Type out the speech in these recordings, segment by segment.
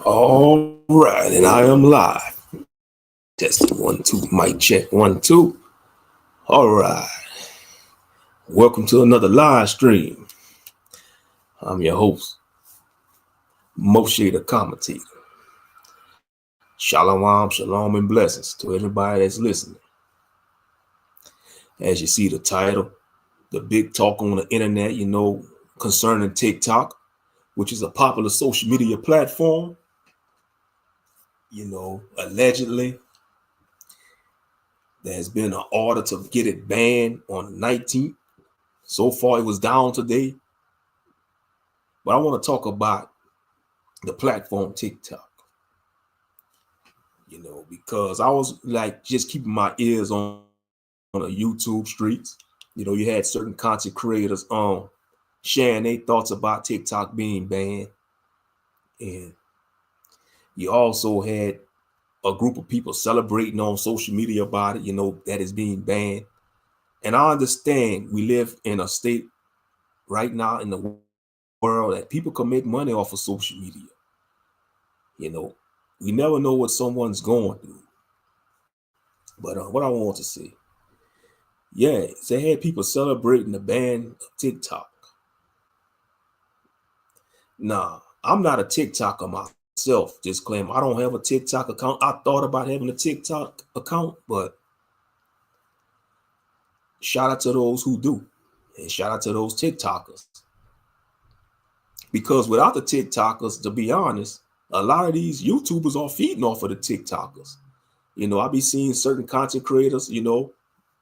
All right, and I am live. Testing 1 2, mic check 1 2. All right, welcome to another live stream. I'm your host, Moshe the Commentator. Shalom, shalom, and blessings to everybody that's listening. As you see the title, the big talk on the internet, concerning TikTok, which is a popular social media platform. Allegedly, there's been an order to get it banned on the 19th. So far, it was down today. But I want to talk about the platform TikTok, because I was like just keeping my ears on the YouTube streets. You had certain content creators sharing their thoughts about TikTok being banned. And you also had a group of people celebrating on social media about it, that is being banned. And I understand we live in a state right now in the world that people can make money off of social media. We never know what someone's going through. But what I want to say, yeah, they had people celebrating the ban of TikTok. Nah, I'm not a TikToker myself. Disclaimer: I don't have a TikTok account. I thought about having a TikTok account, but shout out to those who do, and shout out to those TikTokers. Because without the TikTokers, to be honest, a lot of these YouTubers are feeding off of the TikTokers. I be seeing certain content creators,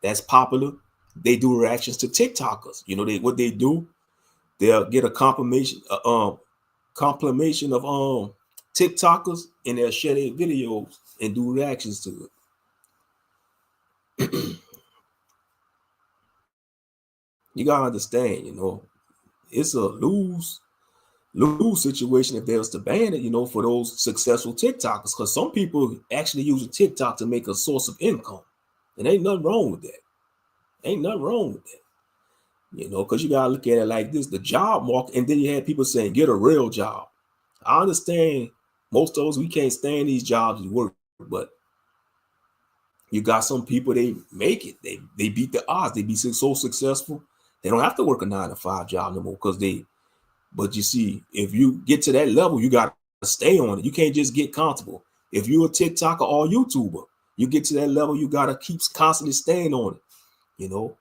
that's popular. They do reactions to TikTokers. What they do, they'll get a complimation of TikTokers, and they'll share their videos and do reactions to it. You gotta understand, it's a lose situation if they was to ban it, for those successful TikTokers, because some people actually use TikTok to make a source of income, and ain't nothing wrong with that. Ain't nothing wrong with that. Because you gotta look at it like this: the job market, and then you had people saying, "Get a real job." I understand most of us, we can't stand these jobs and work, but you got some people, they make it. They beat the odds. They be so successful, they don't have to work a 9 to 5 job no more But you see, if you get to that level, you got to stay on it. You can't just get comfortable. If you're a TikToker or YouTuber, you get to that level, you got to keep constantly staying on it,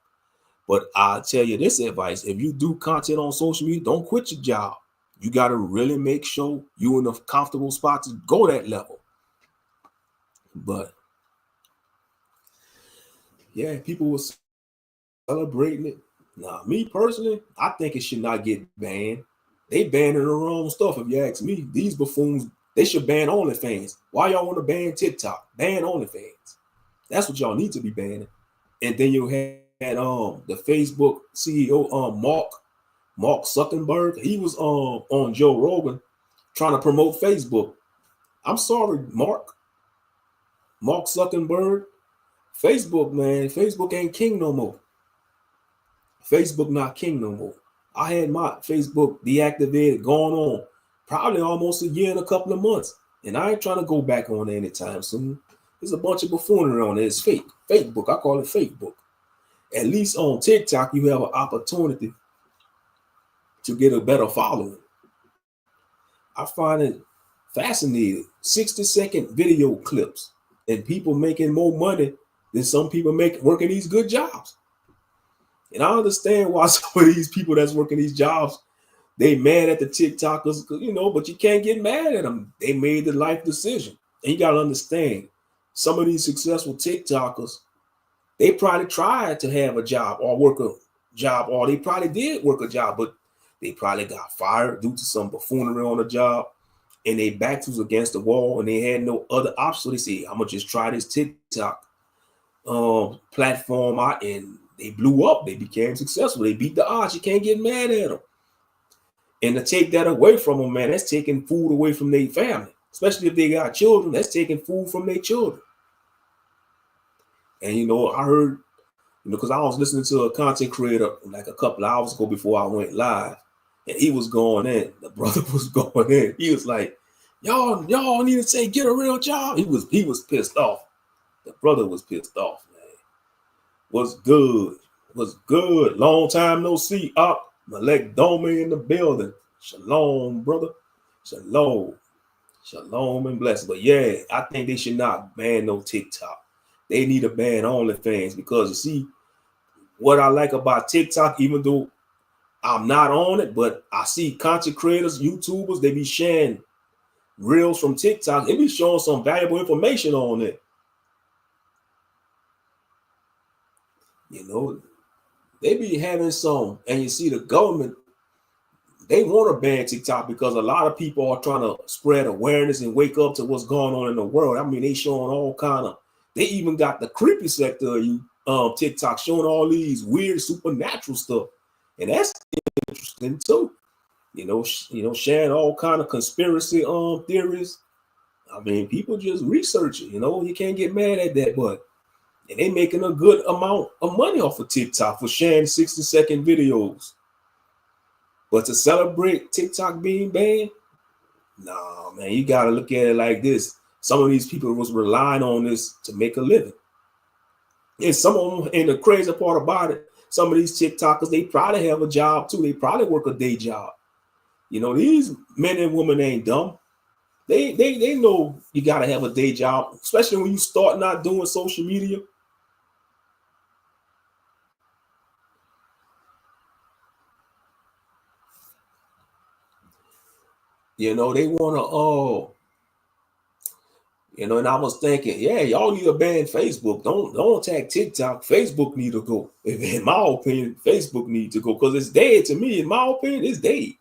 But I'll tell you this advice: if you do content on social media, don't quit your job. You got to really make sure you're in a comfortable spot to go that level. But yeah, people were celebrating it. Now, me personally, I think it should not get banned. They banning the wrong stuff, if you ask me. These buffoons, they should ban OnlyFans. Why y'all want to ban TikTok? Ban OnlyFans. That's what y'all need to be banning. And then you had the Facebook CEO Mark Zuckerberg. He was on Joe Rogan trying to promote Facebook. I'm sorry, Mark Zuckerberg. Facebook, man, Facebook ain't king no more. Facebook not king no more. I had my Facebook deactivated, going on probably almost a year and a couple of months, and I ain't trying to go back on it anytime soon. There's a bunch of buffoonery on it. It's fake. Facebook, I call it Facebook. At least on TikTok, you have an opportunity to get a better following. I find it fascinating. 60-second video clips, and people making more money than some people make working these good jobs. And I understand why some of these people that's working these jobs, they mad at the TikTokers, but you can't get mad at them. They made the life decision. And you got to understand, some of these successful TikTokers, they probably tried to have a job or work a job, or they probably did work a job, but they probably got fired due to some buffoonery on the job, and their backs was against the wall, and they had no other option. So they say, I'm going to just try this TikTok platform out, and they blew up. They became successful. They beat the odds. You can't get mad at them. And to take that away from them, man, that's taking food away from their family. Especially if they got children, that's taking food from their children. And I heard, because I was listening to a content creator like a couple of hours ago before I went live, and he was going in. The brother was going in. He was like, Y'all need to say get a real job. He was pissed off. The brother was pissed off, man. Was good. Long time no see. Up. Malek Dome in the building. Shalom, brother. Shalom. Shalom and blessing. But yeah, I think they should not ban no TikTok. They need to ban OnlyFans, because you see, what I like about TikTok, even though I'm not on it, but I see content creators, YouTubers, they be sharing reels from TikTok. They be showing some valuable information on it. You know, they be having some, and you see the government, they want to ban TikTok because a lot of people are trying to spread awareness and wake up to what's going on in the world. I mean, they showing all kind of, they even got the creepy sector of TikTok showing all these weird supernatural stuff. And that's interesting too. You know, sharing all kind of conspiracy theories. I mean, people just research it, you know, you can't get mad at that, but and they making a good amount of money off of TikTok for sharing 60-second videos. But to celebrate TikTok being banned, nah, man, you got to look at it like this. Some of these people was relying on this to make a living. And some of them, and the crazy part about it, some of these TikTokers, they probably have a job too. They probably work a day job. You know, these men and women ain't dumb. They know you got to have a day job, especially when you start not doing social media. You know, they want to, you know, and I was thinking, yeah, y'all need to ban Facebook. Don't attack TikTok. Facebook need to go. In my opinion, Facebook needs to go, because it's dead to me. In my opinion, it's dead.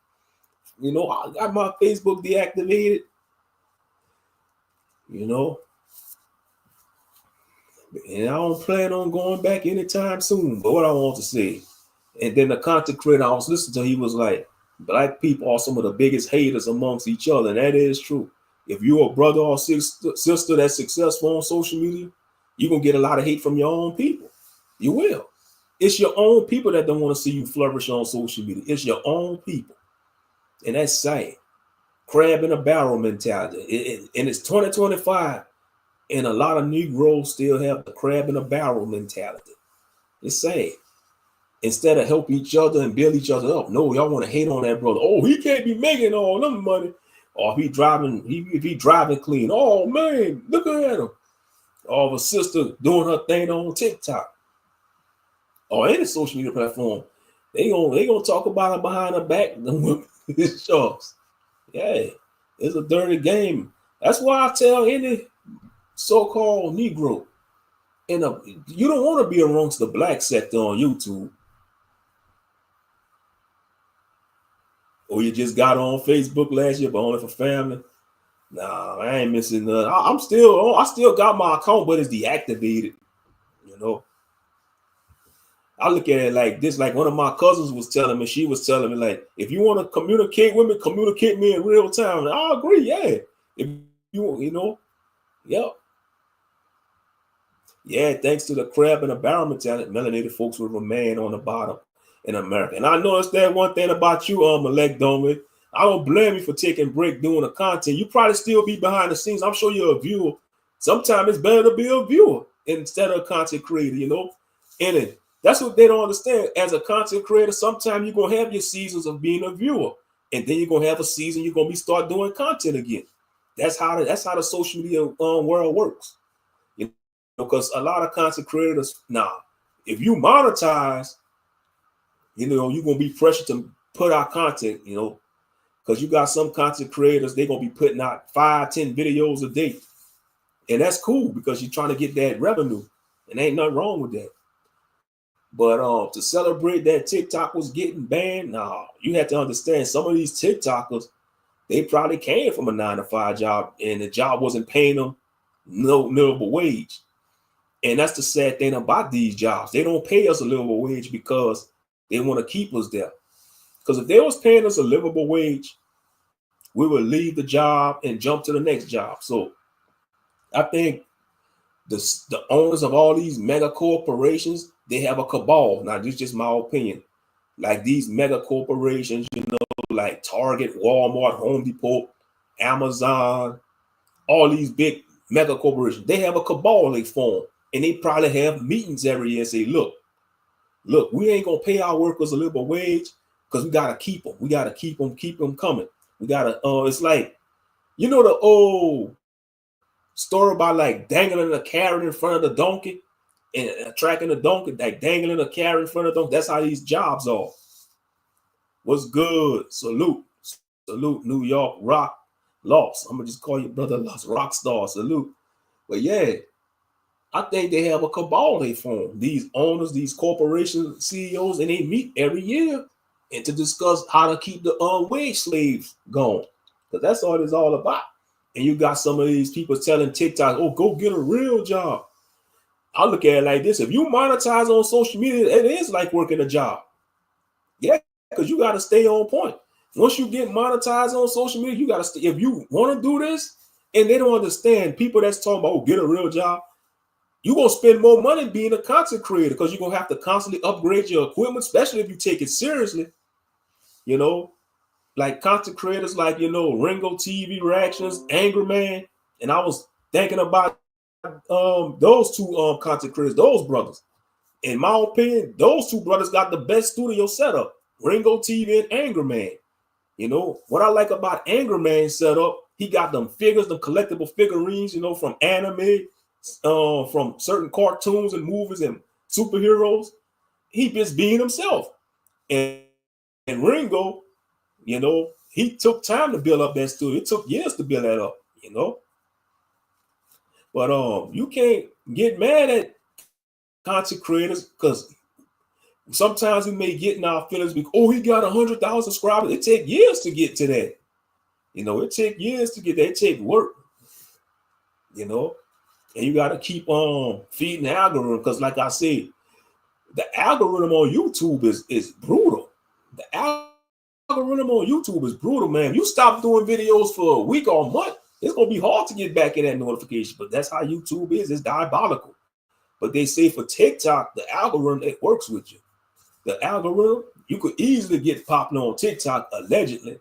You know, I got my Facebook deactivated. You know, and I don't plan on going back anytime soon. But what I want to say, and then the content creator I was listening to, he was like, black people are some of the biggest haters amongst each other. And that is true. If you're a brother or sister that's successful on social media, you're going to get a lot of hate from your own people. You will. It's your own people that don't want to see you flourish on social media. It's your own people. And that's sad. Crab in a barrel mentality. And it's 2025. And a lot of Negroes still have the crab in a barrel mentality. It's sad. Instead of help each other and build each other up. No, y'all want to hate on that brother. Oh, he can't be making all them money. Or if he driving clean. Oh man, look at him. Or a sister doing her thing on TikTok or any social media platform. They gonna talk about her behind her back. It's sharks. Yeah, it's a dirty game. That's why I tell any so-called Negro, you don't want to be amongst the black sector on YouTube. Or you just got on Facebook last year, but only for family. Nah, I ain't missing nothing. I still got my account, but it's deactivated. You know, I look at it like this. Like one of my cousins was telling me, she was telling me, like, if you want to communicate with me, communicate me in real time. And I agree, yeah. If you know, yep. Yeah, thanks to the crab and the barrel mentality, melanated folks will remain on the bottom in America. And I noticed that one thing about you, Malek Dome. I don't blame you for taking a break doing the content. You probably still be behind the scenes. I'm sure you're a viewer. Sometimes it's better to be a viewer instead of a content creator, you know? And that's what they don't understand. As a content creator, sometimes you're going to have your seasons of being a viewer. And then you're going to have a season you're going to start doing content again. That's how the social media world works. You know, because a lot of content creators, if you monetize, you know, you're going to be pressured to put out content, you know, because you got some content creators, they're going to be putting out 5-10 videos a day. And that's cool because you're trying to get that revenue. And ain't nothing wrong with that. But to celebrate that TikTok was getting banned, you have to understand some of these TikTokers, they probably came from a 9-to-5 job and the job wasn't paying them no livable wage. And that's the sad thing about these jobs. They don't pay us a livable wage because they want to keep us there. Because if they was paying us a livable wage, we would leave the job and jump to the next job. So I think the owners of all these mega corporations, they have a cabal. Now, this is just my opinion. Like these mega corporations, you know, like Target, Walmart, Home Depot, Amazon, all these big mega corporations, they have a cabal they form, and they probably have meetings every year and say, look, we ain't gonna pay our workers a livable wage because we gotta keep them. We gotta keep them coming. We gotta. It's like, you know, the old story about like dangling a carrot in front of the donkey and tracking the donkey, like dangling a carrot in front of the donkey. That's how these jobs are. What's good? Salute, New York Rock Lost. I'm gonna just call you brother Lost Rock Star. Salute. But yeah, I think they have a cabal they form. These owners, these corporation CEOs, and they meet every year and to discuss how to keep the wage slaves going. Because that's all it's all about. And you got some of these people telling TikTok, oh, go get a real job. I look at it like this. If you monetize on social media, it is like working a job. Yeah, because you got to stay on point. Once you get monetized on social media, you got to stay. If you want to do this, and they don't understand, people that's talking about, oh, get a real job, you're going to spend more money being a content creator because you're going to have to constantly upgrade your equipment, especially if you take it seriously. You know, like content creators like, you know, Ringo TV Reactions, Angry Man. And I was thinking about those two content creators, those brothers. In my opinion, those two brothers got the best studio setup, Ringo TV and Angry Man. You know, what I like about Angry Man's setup, he got them figures, them collectible figurines, you know, from anime, from certain cartoons and movies and superheroes. He just being himself. And Ringo, you know, he took time to build up that studio. It took years to build that up, you know. But you can't get mad at content creators because sometimes we may get in our feelings because, oh, he got 100,000 subscribers. It takes years to get to that. You know, it takes years to get there. It takes work, you know. And you got to keep feeding the algorithm because, like I said, the algorithm on YouTube is brutal. The algorithm on YouTube is brutal, man. If you stop doing videos for a week or a month, it's going to be hard to get back in that notification. But that's how YouTube is. It's diabolical. But they say for TikTok, the algorithm, it works with you. The algorithm, you could easily get popular on TikTok, allegedly.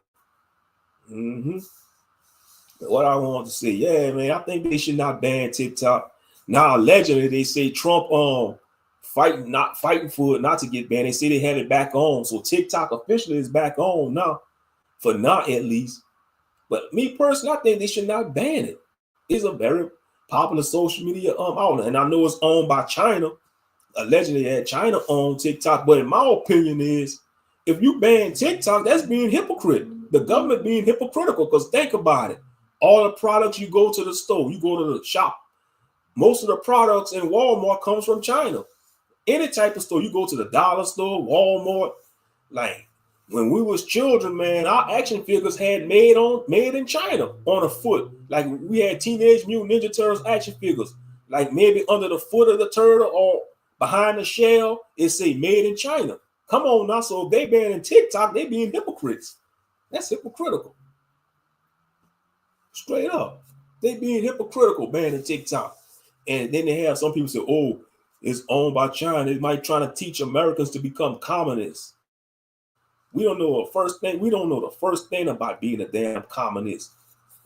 What I want to say, yeah, man, I think they should not ban TikTok. Now, allegedly, they say Trump not fighting for it not to get banned. They say they have it back on. So TikTok officially is back on now, for now at least. But me personally, I think they should not ban it. It's a very popular social media outlet. And I know it's owned by China. Allegedly, China owns TikTok. But in my opinion is, if you ban TikTok, that's being hypocrite. The government being hypocritical, because think about it. All the products, you go to the store, you go to the shop. Most of the products in Walmart comes from China. Any type of store, you go to the dollar store, Walmart. Like when we was children, man, our action figures had made in China on a foot. Like we had Teenage Mutant Ninja Turtles action figures. Like maybe under the foot of the turtle or behind the shell, it say made in China. Come on now. So if they banning TikTok, they being hypocrites. That's hypocritical. Straight up. They being hypocritical banning TikTok. And then they have some people say, oh, it's owned by China. They might try to teach Americans to become communists. We don't know the first thing. We don't know the first thing about being a damn communist.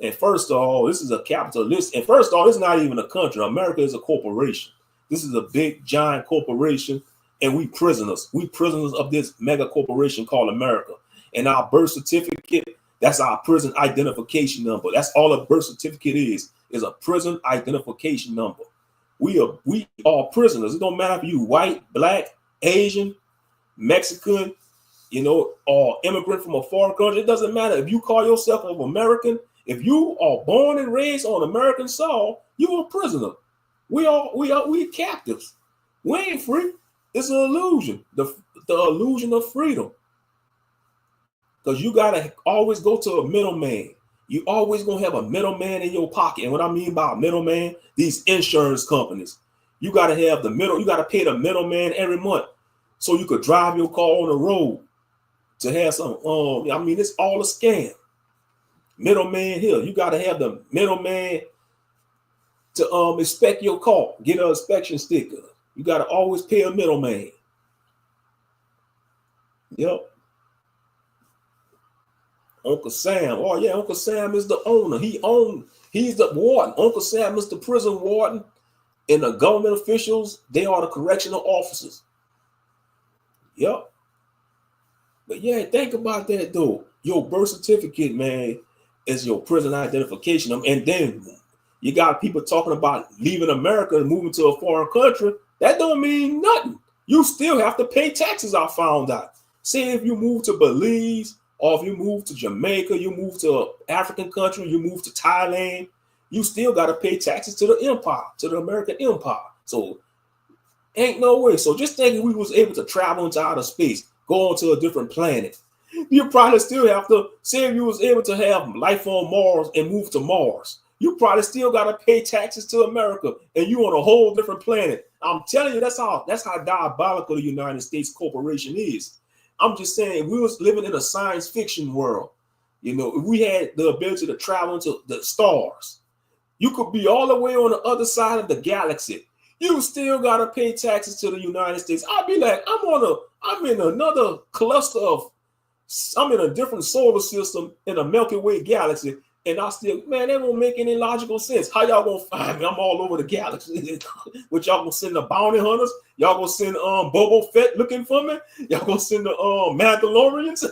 And first of all, this is a capitalist. And first of all, it's not even a country. America is a corporation. This is a big, giant corporation. And we prisoners. We prisoners of this mega corporation called America. And our birth certificate, that's our prison identification number. That's all a birth certificate is a prison identification number. We are prisoners. It don't matter if you white, black, Asian, Mexican, you know, or immigrant from a foreign country. It doesn't matter. If you call yourself an American, if you are born and raised on American soil, you're a prisoner. We captives. We ain't free. It's an illusion. The illusion of freedom. Because you gotta always go to a middleman. You always gonna have a middleman in your pocket. And what I mean by a middleman, these insurance companies. You gotta have the middle, you gotta pay the middleman every month so you could drive your car on the road to have some I mean, it's all a scam. Middleman here. You gotta have the middleman to inspect your car, get an inspection sticker. You gotta always pay a middleman. Yep. Uncle Sam. Oh yeah, Uncle Sam is the owner. He's the warden. Uncle Sam is the prison warden. And the government officials, they are the correctional officers. Yep. But yeah, think about that though. Your birth certificate, man, is your prison identification. And then you got people talking about leaving America and moving to a foreign country. That don't mean nothing. You still have to pay taxes, I found out. Say if you move to Belize, or if you move to Jamaica, you move to an African country, you move to Thailand, you still got to pay taxes to the empire, to the American empire. So ain't no way. So just thinking we was able to travel into outer space, go onto a different planet, you probably still have to, say if you was able to have life on Mars and move to Mars, you probably still got to pay taxes to America, and you on a whole different planet. I'm telling you, that's how diabolical the United States corporation is. I'm just saying, if we was living in a science fiction world, you know, if we had the ability to travel into the stars, you could be all the way on the other side of the galaxy. You still gotta pay taxes to the United States. I'd be like, I'm in another cluster of, I'm in a different solar system in a Milky Way galaxy, and I still, man, that won't make any logical sense. How y'all gonna find me? I'm all over the galaxy. What y'all gonna send the bounty hunters? Y'all gonna send Boba Fett looking for me? Y'all gonna send the Mandalorians?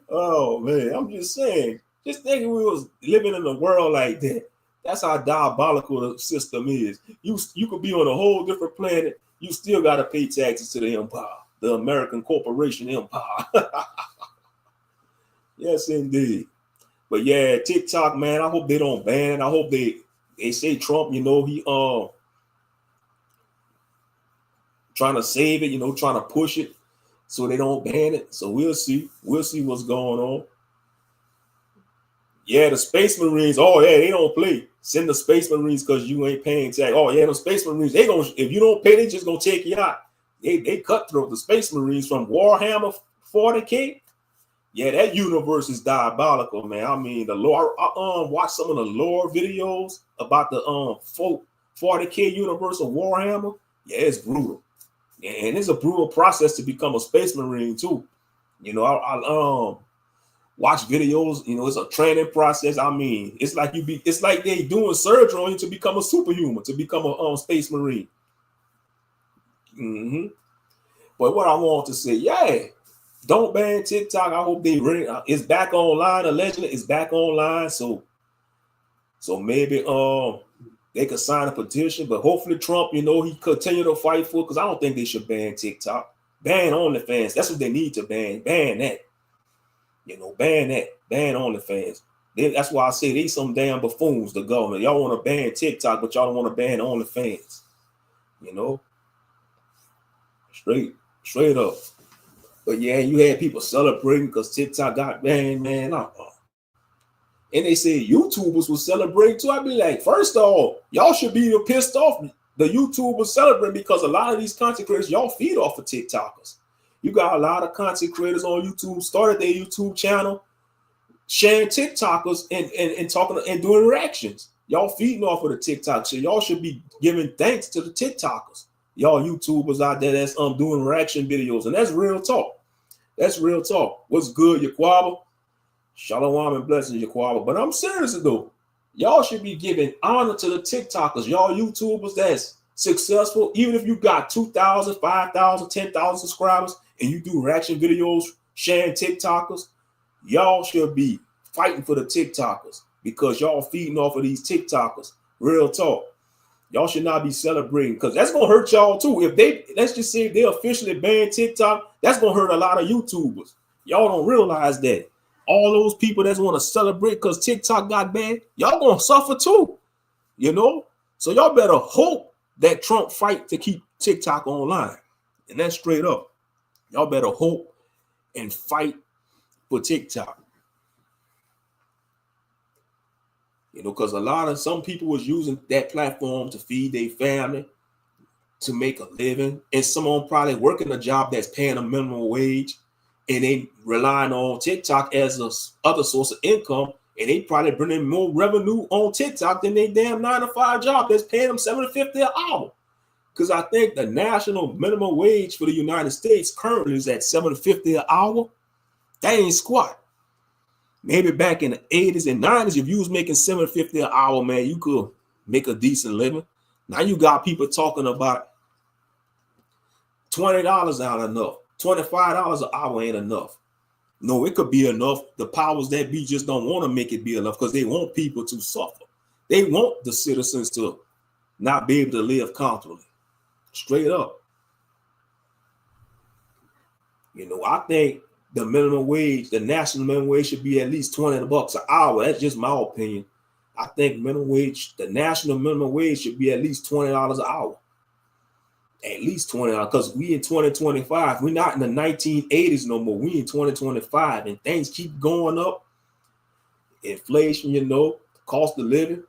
Oh man, I'm just saying. Just thinking we was living in a world like that. That's how diabolical the system is. You could be on a whole different planet. You still gotta pay taxes to the empire, the American corporation empire. Yes, indeed. But yeah, TikTok, man, I hope they don't ban it. I hope they say Trump, you know, he trying to save it, you know, trying to push it so they don't ban it. So we'll see. We'll see what's going on. Yeah, the Space Marines, oh yeah, they don't play. Send the Space Marines because you ain't paying tax. Oh yeah, the Space Marines, they gonna, if you don't pay, they just gonna take you out. They cutthroat, the Space Marines from Warhammer 40K. Yeah, that universe is diabolical, man. I mean, the lore. I watched some of the lore videos about the 40K universe of Warhammer. Yeah, it's brutal, and it's a brutal process to become a Space Marine too. You know, I watch videos. You know, it's a training process. I mean, it's like it's like they doing surgery on you to become a superhuman, to become a Space Marine. But what I want to say, yeah. Don't ban TikTok. I hope they bring it's back online. Allegedly, it's back online. So maybe they could sign a petition. But hopefully Trump, you know, he continue to fight for it, because I don't think they should ban TikTok. Ban OnlyFans. That's what they need to ban. Ban that. You know, ban that. Ban OnlyFans. That's why I say they some damn buffoons, the government. Y'all want to ban TikTok, but y'all don't want to ban OnlyFans. You know? Straight up. But yeah, you had people celebrating because TikTok got banned, man. And they said YouTubers will celebrate too. I'd be like, first of all, y'all should be pissed off. The YouTubers celebrate because a lot of these content creators, y'all feed off of TikTokers. You got a lot of content creators on YouTube, started their YouTube channel, sharing TikTokers and talking and doing reactions. Y'all feeding off of the TikTok. So y'all should be giving thanks to the TikTokers. Y'all YouTubers out there that's doing reaction videos, and that's real talk. That's real talk. What's good, Yaquaba? Shalom and blessings, Yaquaba. But I'm serious though. Y'all should be giving honor to the TikTokers. Y'all YouTubers that's successful, even if you got 2,000, 5,000, 10,000 subscribers, and you do reaction videos sharing TikTokers. Y'all should be fighting for the TikTokers because y'all feeding off of these TikTokers. Real talk. Y'all should not be celebrating, because that's gonna hurt y'all too. If they, let's just say if they officially ban TikTok, that's gonna hurt a lot of YouTubers. Y'all don't realize that. All those people that want to celebrate because TikTok got banned, y'all gonna suffer too. You know? So y'all better hope that Trump fight to keep TikTok online. And that's straight up. Y'all better hope and fight for TikTok. You know, because some people was using that platform to feed their family, to make a living, and someone probably working a job that's paying a minimum wage, and they relying on TikTok as a other source of income, and they probably bringing more revenue on TikTok than they damn 9-to-5 job that's paying them $7.50 an hour. Because I think the national minimum wage for the United States currently is at $7.50 an hour. That ain't squat. Maybe back in the 80s and 90s, if you was making $7.50 an hour, man, you could make a decent living. Now you got people talking about $20 not enough. $25 an hour ain't enough. No, it could be enough. The powers that be just don't want to make it be enough because they want people to suffer. They want the citizens to not be able to live comfortably. Straight up. You know, I think the minimum wage, the national minimum wage should be at least $20 an hour. That's just my opinion. I think minimum wage, the national minimum wage should be at least $20 an hour. At least $20, because we in 2025. We're not in the 1980s no more. We in 2025, and things keep going up. Inflation, you know, cost of living.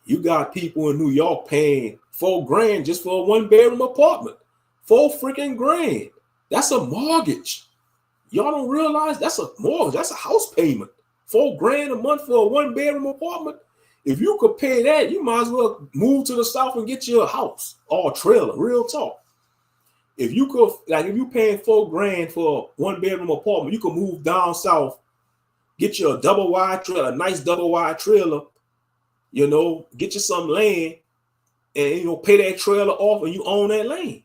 You got people in New York paying $4,000 just for a one-bedroom apartment. $4,000. That's a mortgage. Y'all don't realize that's a mortgage. That's a house payment. $4,000 a month for a one-bedroom apartment. If you could pay that, you might as well move to the South and get you a house or a trailer. Real talk. If you could, like, if you paying $4,000 for a one-bedroom apartment, you could move down south, get you a double wide trailer, a nice double wide trailer. You know, get you some land, and you know, pay that trailer off, and you own that land.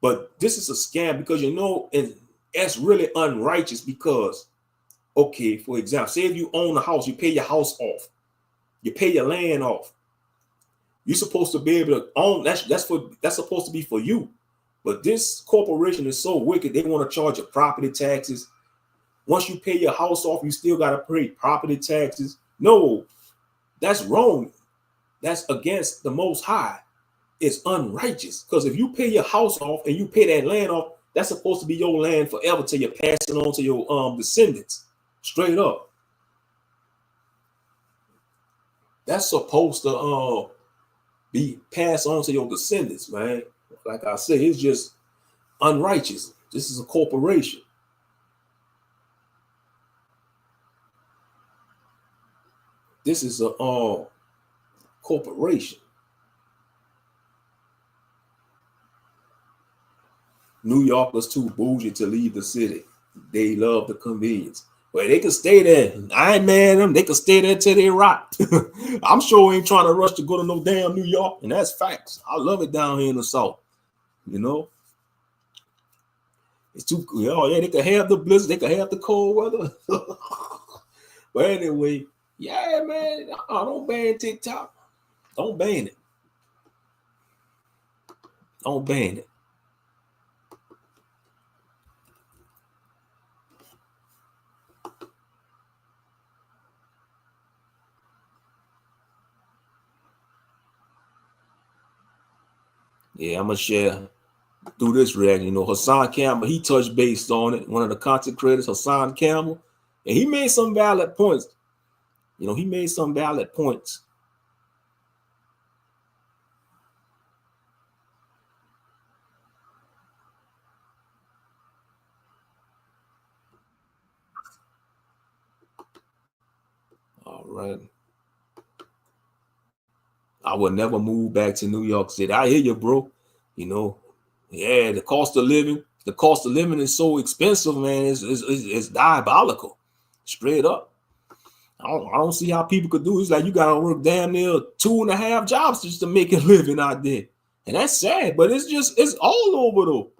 But this is a scam because you know, and that's really unrighteous because, okay, for example, say if you own a house, you pay your house off. You pay your land off. You're supposed to be able to own that's supposed to be for you. But this corporation is so wicked, they want to charge you property taxes. Once you pay your house off, you still got to pay property taxes. No, that's wrong. That's against the Most High. It's unrighteous because if you pay your house off and you pay that land off, that's supposed to be your land forever till you pass it on to your descendants. Straight up. That's supposed to be passed on to your descendants, man. Like I said, it's just unrighteous. This is a corporation. This is a corporation. New Yorkers too bougie to leave the city. They love the convenience. Well, they can stay there. I ain't mad at them. They can stay there till they rot. I'm sure ain't trying to rush to go to no damn New York, and that's facts. I love it down here in the South. You know, it's too. Oh yeah, they can have the blizzard. They can have the cold weather. But anyway, yeah, man. Don't ban TikTok. Don't ban it. Don't ban it. Yeah, I'm gonna share through this reaction. You know, Hassan Campbell, he touched base on it. One of the content creators, Hassan Campbell, and he made some valid points. You know, he made some valid points. All right. I would never move back to New York City. I hear you, bro. You know, yeah, the cost of living is so expensive, man. It's diabolical. Straight up. I don't see how people could do it. It's like you gotta work damn near 2.5 jobs just to make a living out there. And that's sad, but it's all over though.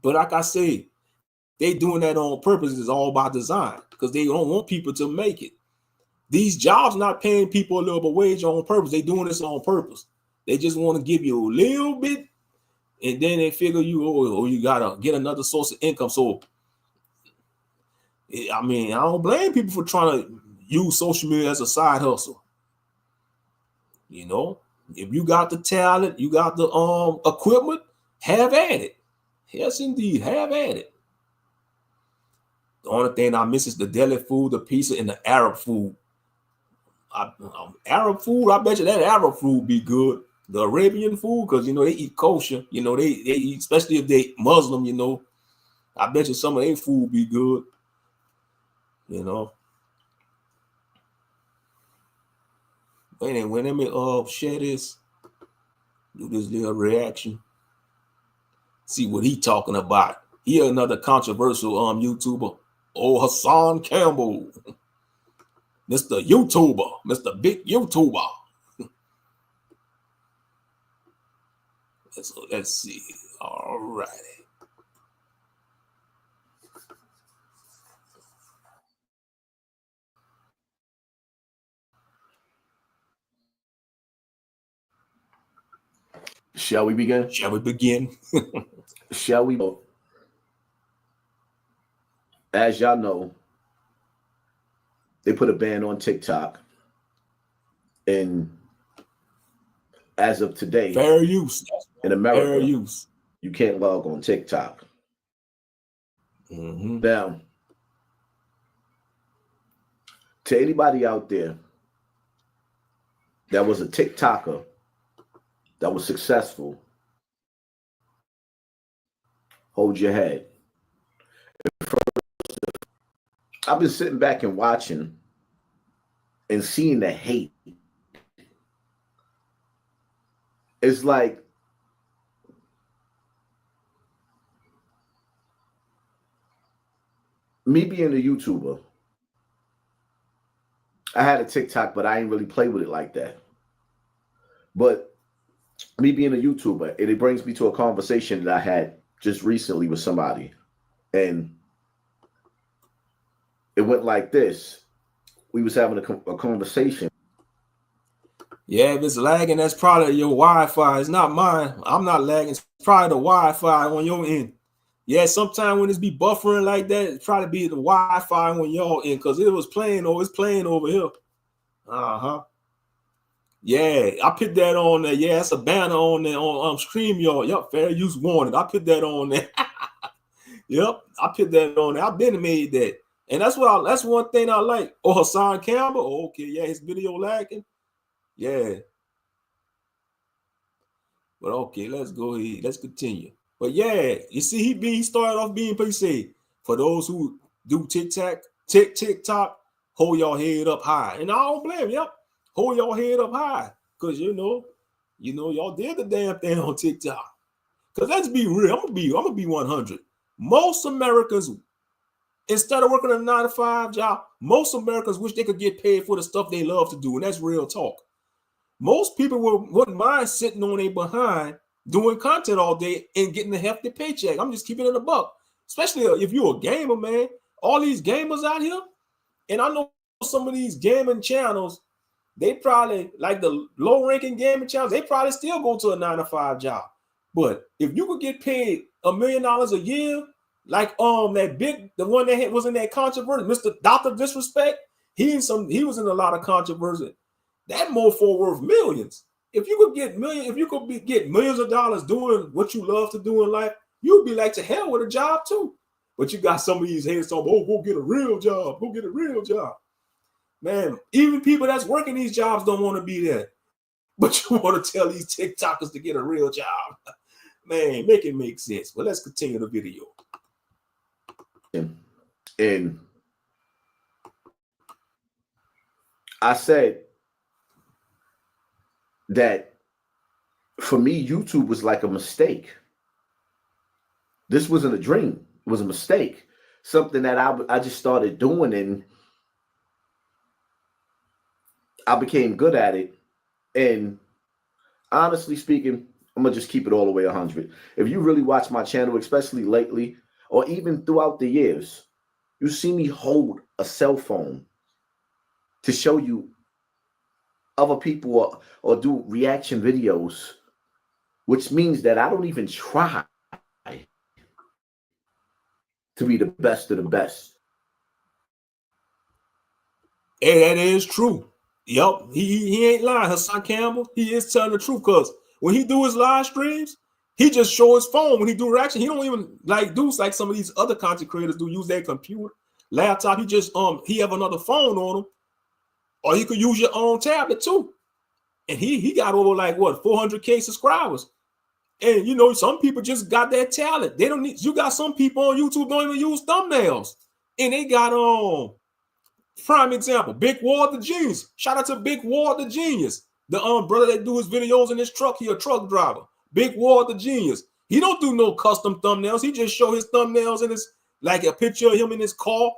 But like I say, they doing that on purpose. It's all by design because they don't want people to make it. These jobs not paying people a little bit wage on purpose. They doing this on purpose. They just want to give you a little bit, and then they figure you gotta get another source of income. So, I mean, I don't blame people for trying to use social media as a side hustle. You know, if you got the talent, you got the equipment, have at it. Yes, indeed, have at it. The only thing I miss is the deli food, the pizza, and the Arab food. Arab food, I bet you that Arab food be good. The Arabian food, because you know they eat kosher. You know they eat, especially if they Muslim. You know, I bet you some of their food be good. You know. But anyway, let me share this. Do this little reaction. See what he talking about. He another controversial YouTuber. Oh, Hassan Campbell. Mr. YouTuber. Mr. Big YouTuber. So let's see. All righty. Shall we begin? Shall we begin? Shall we? As y'all know, they put a ban on TikTok. And as of today, fair use in America, fair use. You can't log on TikTok. Mm-hmm. Now, to anybody out there that was a TikToker that was successful, hold your head. I've been sitting back and watching and seeing the hate. It's like me being a YouTuber. I had a TikTok, but I ain't really play with it like that. But me being a YouTuber, it brings me to a conversation that I had just recently with somebody. And it went like this. We was having a conversation. Yeah, if it's lagging, that's probably your Wi-Fi. It's not mine. I'm not lagging. It's probably the Wi-Fi on your end. Yeah, sometimes when it's be buffering like that, it's probably be the Wi-Fi when y'all in, because it was playing or it's playing over here. Uh-huh. Yeah, I put that on there. Yeah, it's a banner on there on StreamYard. Yep, fair use warning. I put that on there. Yep, I put that on there. I've been made that. And that's one thing I like. Oh, Hassan Campbell. Okay, yeah, his video lagging. Yeah. But okay, let's go ahead. Let's continue. But yeah, you see, he started off being pretty safe. For those who do TikTok, hold your head up high. And I don't blame you. Yep. Hold your head up high. Because you know, y'all did the damn thing on TikTok. Because let's be real. I'm gonna be 100. Most Americans, instead of working a 9-to-5 job, most Americans wish they could get paid for the stuff they love to do. And that's real talk. Most people wouldn't mind sitting on a behind doing content all day and getting a hefty paycheck. I'm just keeping it a buck. Especially if you're a gamer, man. All these gamers out here, and I know some of these gaming channels, they probably, like the low-ranking gaming channels, they probably still go to a 9-to-5 job. But if you could get paid $1 million a year, like the one that was in that controversy, Mr. Dr. Disrespect, he was in a lot of controversy. That mofo worth millions. If you could get millions of dollars doing what you love to do in life, you'd be like, to hell with a job too. But you got some of these heads talking, oh, go get a real job. Go get a real job. Man, even people that's working these jobs don't want to be there. But you want to tell these TikTokers to get a real job. Man, make it make sense. But let's continue the video. And I said that for me, YouTube was like a mistake. This wasn't a dream. It was a mistake. Something that I just started doing, and I became good at it. And honestly speaking, I'm going to just keep it all the way 100. If you really watch my channel, especially lately, or even throughout the years, you see me hold a cell phone to show you other people or do reaction videos, which means that I don't even try to be the best of the best. And that is true. Yep, he ain't lying. Hassan Campbell, he is telling the truth, because when he do his live streams, he just show his phone. When he do reaction, he don't even do like some of these other content creators do, use their computer, laptop. He just he have another phone on him, or you could use your own tablet too. And he got over like what, 400K subscribers. And you know, some people just got that talent. They don't need. You got some people on YouTube don't even use thumbnails, and they got prime example, Big Ward the Genius. Shout out to Big Ward the Genius, the brother that do his videos in his truck. He a truck driver. Big Ward the Genius. He don't do no custom thumbnails. He just show his thumbnails in his, like a picture of him in his car,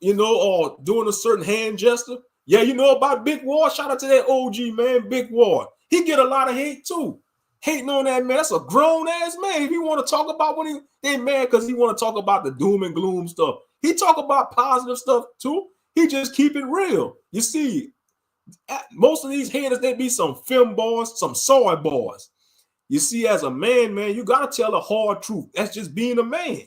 you know, or doing a certain hand gesture. Yeah, you know about Big Ward? Shout out to that OG, man, Big Ward. He get a lot of hate too. Hating on that man. That's a grown-ass man. If he want to talk about when they mad because he want to talk about the doom and gloom stuff. He talk about positive stuff too. He just keep it real. You see, most of these haters, they be some film boys, some soy boys. You see, as a man, you got to tell the hard truth. That's just being a man.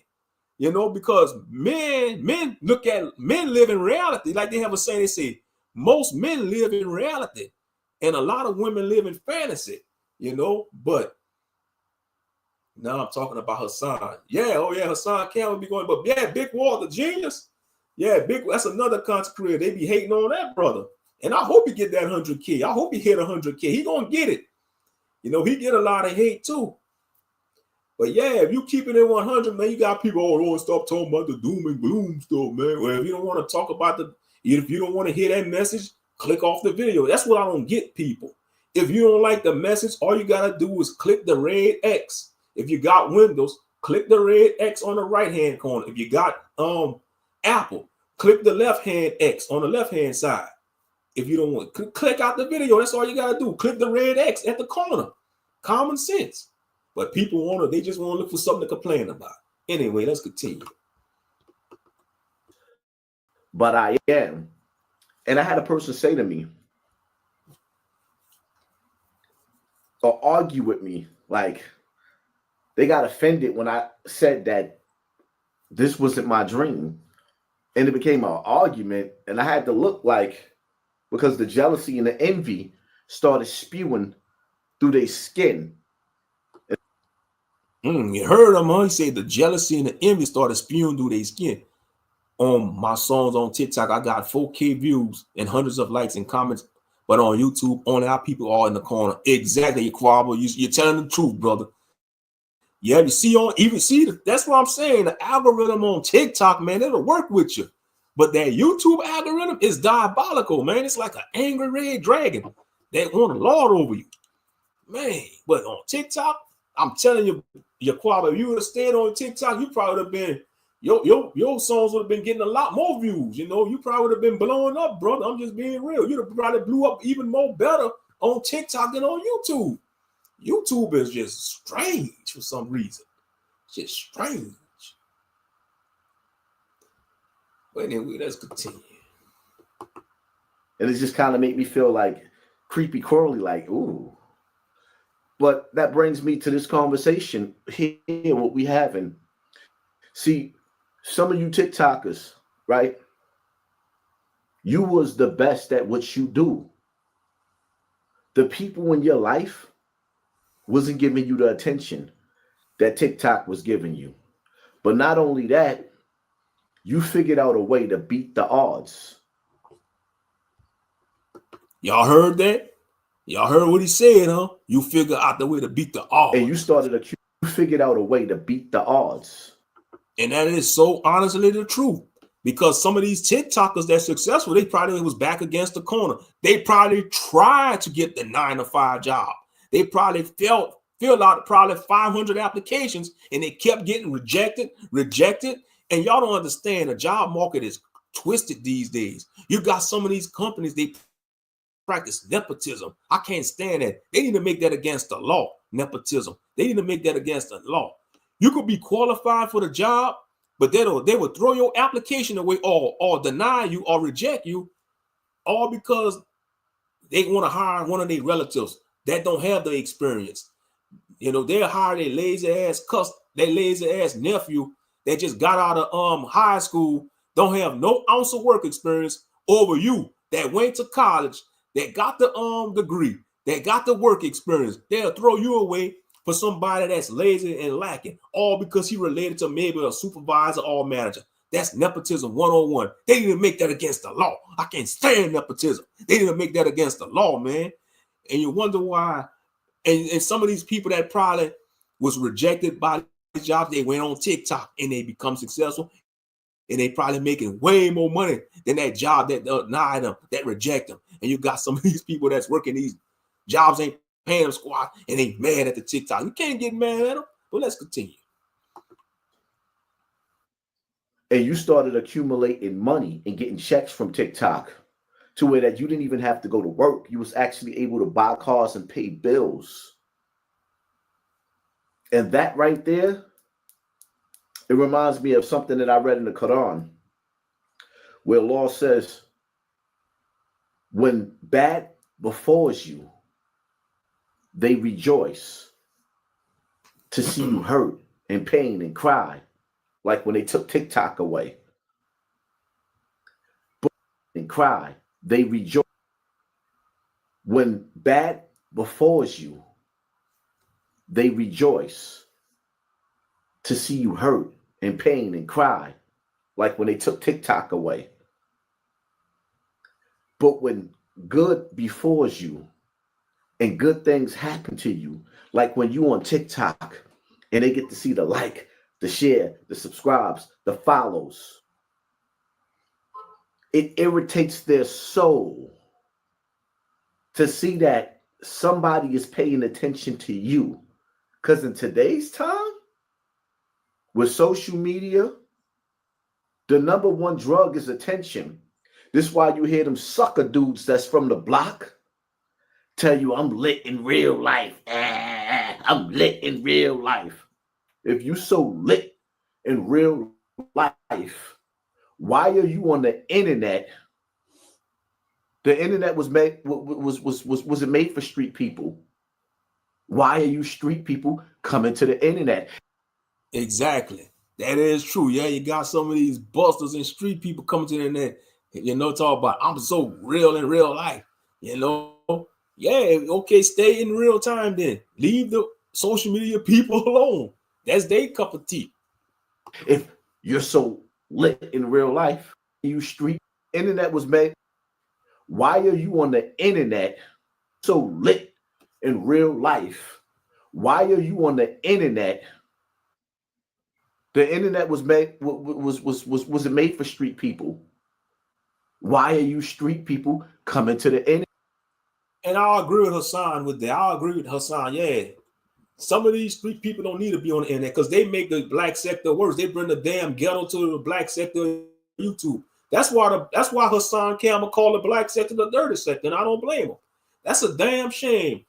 You know, because men live in reality. Like they have a saying, they say, most men live in reality. And a lot of women live in fantasy, you know. But now I'm talking about Hassan. Yeah, oh yeah, Hassan Campbell be going, but yeah, Big Ward, the genius. Yeah, that's another content creator. They be hating on that brother. And I hope he get that 100K. I hope he hit 100K. He gonna get it. You know, he get a lot of hate too. But yeah, if you keep it in 100, man, you got people, oh, don't stop talking about the doom and gloom stuff, man. Well, if you don't want to talk about if you don't want to hear that message, click off the video. That's what I don't get, people. If you don't like the message, all you got to do is click the red X. If you got Windows, click the red X on the right-hand corner. If you got Apple, click the left-hand X on the left-hand side. If you don't want to click out the video, that's all you got to do. Click the red X at the corner. Common sense. But people they just want to look for something to complain about. Anyway, let's continue. But I am. And I had a person say to me, or argue with me, like they got offended when I said that this wasn't my dream. And it became an argument. And I had to look like, because the jealousy and the envy started spewing through their skin. You heard him, huh? He said the jealousy and the envy started spewing through their skin. On my songs on TikTok, I got 4K views and hundreds of likes and comments. But on YouTube, only our people are in the corner. Exactly, Quabble. You're telling the truth, brother. Yeah, that's what I'm saying. The algorithm on TikTok, man, it'll work with you. But that YouTube algorithm is diabolical, man. It's like an angry red dragon that want to lord over you. Man, but on TikTok, I'm telling you, Yaquaba, if you would have stayed on TikTok, you probably would have been, your songs would have been getting a lot more views. You know, you probably would have been blowing up, brother. I'm just being real. You'd have probably blew up even more better on TikTok than on YouTube. YouTube is just strange for some reason. It's just strange. But anyway, let's continue. And it just kind of made me feel like creepy crawly, like, ooh. But that brings me to this conversation here, what we having. See, some of you TikTokers, right? You was the best at what you do. The people in your life wasn't giving you the attention that TikTok was giving you. But not only that, you figured out a way to beat the odds. Y'all heard that? Y'all heard what he said, huh? You figure out the way to beat the odds. And you figured out a way to beat the odds. And that is so honestly the truth. Because some of these TikTokers that's successful, they probably was back against the corner. They probably tried to get the 9-to-5 job. They probably filled out probably 500 applications and they kept getting rejected. And y'all don't understand, the job market is twisted these days. You got some of these companies, they practice nepotism. I can't stand that. They need to make that against the law. Nepotism. They need to make that against the law. You could be qualified for the job, but they will throw your application away or deny you or reject you, all because they want to hire one of their relatives that don't have the experience. You know, they'll hire their lazy ass nephew that just got out of high school, don't have no ounce of work experience, over you that went to college, that got the degree, that got the work experience. They'll throw you away for somebody that's lazy and lacking, all because he related to maybe a supervisor or manager. That's nepotism 101. They need to make that against the law. I can't stand nepotism. They need to make that against the law, man. And you wonder why. And some of these people that probably was rejected by these jobs, they went on TikTok and they become successful. And they probably making way more money than that job that denied them, that reject them. And you got some of these people that's working these jobs ain't paying them squat and they mad at the TikTok. You can't get mad at them. Well, let's continue. And you started accumulating money and getting checks from TikTok to where that you didn't even have to go to work. You was actually able to buy cars and pay bills. And that right there, it reminds me of something that I read in the Quran, where Allah says, when bad befalls you, they rejoice to see you hurt and pain and cry, like when they took TikTok away. And cry, they rejoice. When bad befalls you, they rejoice to see you hurt and pain and cry, like when they took TikTok away. But when good befalls you and good things happen to you, like when you on TikTok and they get to see the like, the share, the subscribes, the follows, it irritates their soul to see that somebody is paying attention to you. Because in today's time, with social media, the number one drug is attention. This is why you hear them sucker dudes that's from the block tell you, I'm lit in real life. I'm lit in real life. If you so lit in real life, why are you on the internet? The internet was made, was it made for street people? Why are you street people coming to the internet? Exactly. That is true. Yeah, you got some of these busters and street people coming to the internet, talk about, I'm so real in real life. Yeah, okay, stay in real time then. Leave the social media people alone. That's their cup of tea. If you're so lit in real life, you street, internet was made. Why are you on the internet so lit in real life? Why are you on the internet? The internet was made, was it made for street people? Why are you street people coming to the internet? And I agree with Hassan with that. I agree with Hassan. Yeah. Some of these street people don't need to be on the internet because they make the black sector worse. They bring the damn ghetto to the black sector of YouTube. That's why Hassan Campbell called the black sector the dirty sector, and I don't blame him. That's a damn shame.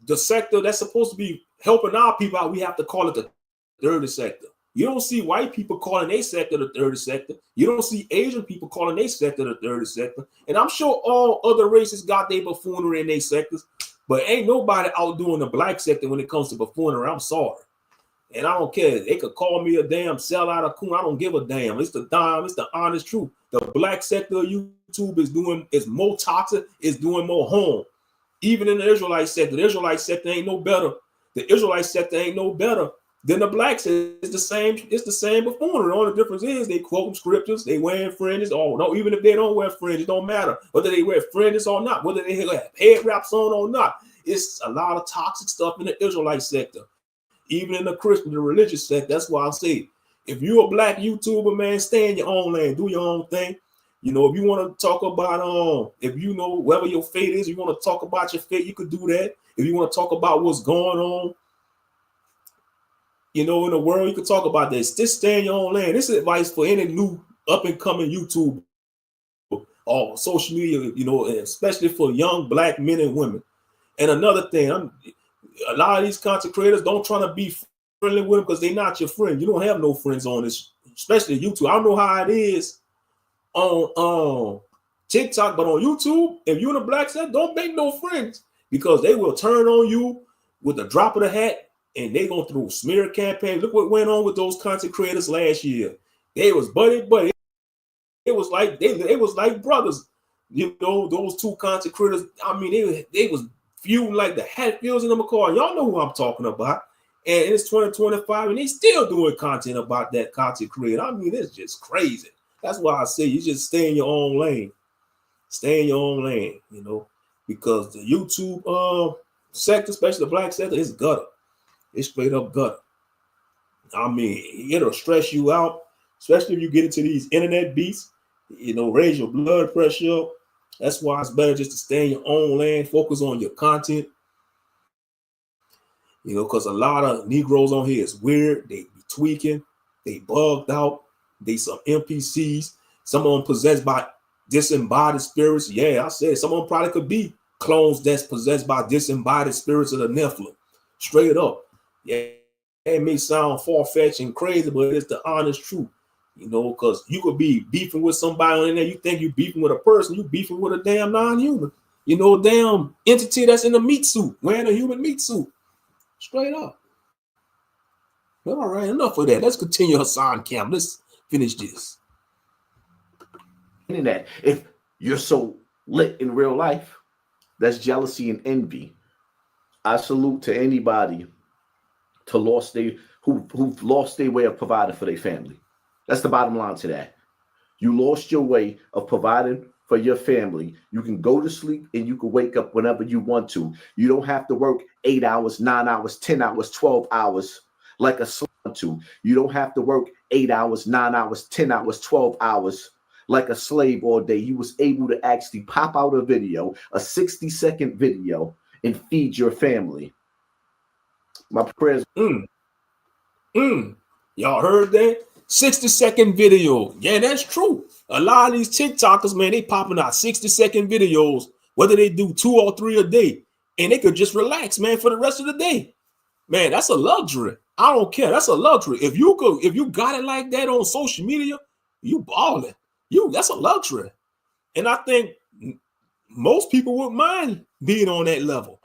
The sector that's supposed to be helping our people out, we have to call it the dirty sector. You don't see white people calling their sector the dirty sector. You don't see Asian people calling their sector the dirty sector. And I'm sure all other races got their buffoonery in their sectors, but ain't nobody outdoing the black sector when it comes to buffoonery. I'm sorry. And I don't care. They could call me a damn sellout of coon. I don't give a damn. It's the honest truth. The black sector of YouTube is more toxic, is doing more harm. Even in the Israelite sector ain't no better. The Israelite sector ain't no better than the black sector. It's the same buffoonery. The only difference is they quote scriptures, they wearing fringes. Oh no, even if they don't wear fringes, it don't matter whether they wear fringes or not, whether they have head wraps on or not. It's a lot of toxic stuff in the Israelite sector. Even in the Christian, the religious sector. That's why I say, if you're a black YouTuber, man, stay in your own lane, do your own thing. If you want to talk about, if whatever your fate is, you want to talk about your fate, you could do that. If you want to talk about what's going on, in the world, you could talk about this. Just stay in your own lane. This is advice for any new up and coming YouTube or social media, especially for young black men and women. And another thing, a lot of these content creators don't try to be friendly with them because they're not your friend. You don't have no friends on this, especially YouTube. I don't know how it is on TikTok, but on YouTube, if you're in the black set, don't make no friends because they will turn on you with the drop of the hat and they going through smear campaign. Look what went on with those content creators last year. They was buddy. It was like they was like brothers. Those two content creators. I mean, they was feuding like the Hatfields and them McCall. Y'all know who I'm talking about. And it's 2025, and they still doing content about that content creator. I mean, it's just crazy. That's why I say you just stay in your own lane. Stay in your own lane, because the YouTube sector, especially the black sector, is gutter. It's straight up gutter. I mean, it'll stress you out, especially if you get into these internet beats, raise your blood pressure up. That's why it's better just to stay in your own lane, focus on your content. You know, because a lot of Negroes on here is weird. They be tweaking. They bugged out. They some NPCs. Some of them possessed by disembodied spirits. Yeah, I said some of them probably could be clones that's possessed by disembodied spirits of the Nephilim. Straight up. Yeah, it may sound far-fetched and crazy, but it's the honest truth. You know, because you could be beefing with somebody in there. You think you beefing with a person. You beefing with a damn non-human. You know, a damn entity that's in a meat suit, wearing a human meat suit. Straight up. All right, enough of that. Let's continue Hassan Camp. Let's finish this. That if you're so lit in real life, that's jealousy and envy. I salute to anybody who've lost their way of providing for their family. That's the bottom line to that. You lost your way of providing for your family. You can go to sleep and you can wake up whenever you want to. You don't have to work 8 hours, 9 hours, 10 hours, 12 hours like a slave to. You don't have to work 8 hours, 9 hours, 10 hours, 12 hours like a slave all day. You was able to actually pop out a video, a 60-second video, and feed your family. My prayers. Y'all heard that? 60-second video. Yeah, that's true. A lot of these TikTokers, man, they popping out 60-second videos, whether they do 2 or 3 a day, and they could just relax, man, for the rest of the day. Man, that's a luxury. I don't care. That's a luxury. If you got it like that on social media, you balling. That's a luxury. And I think most people wouldn't mind being on that level.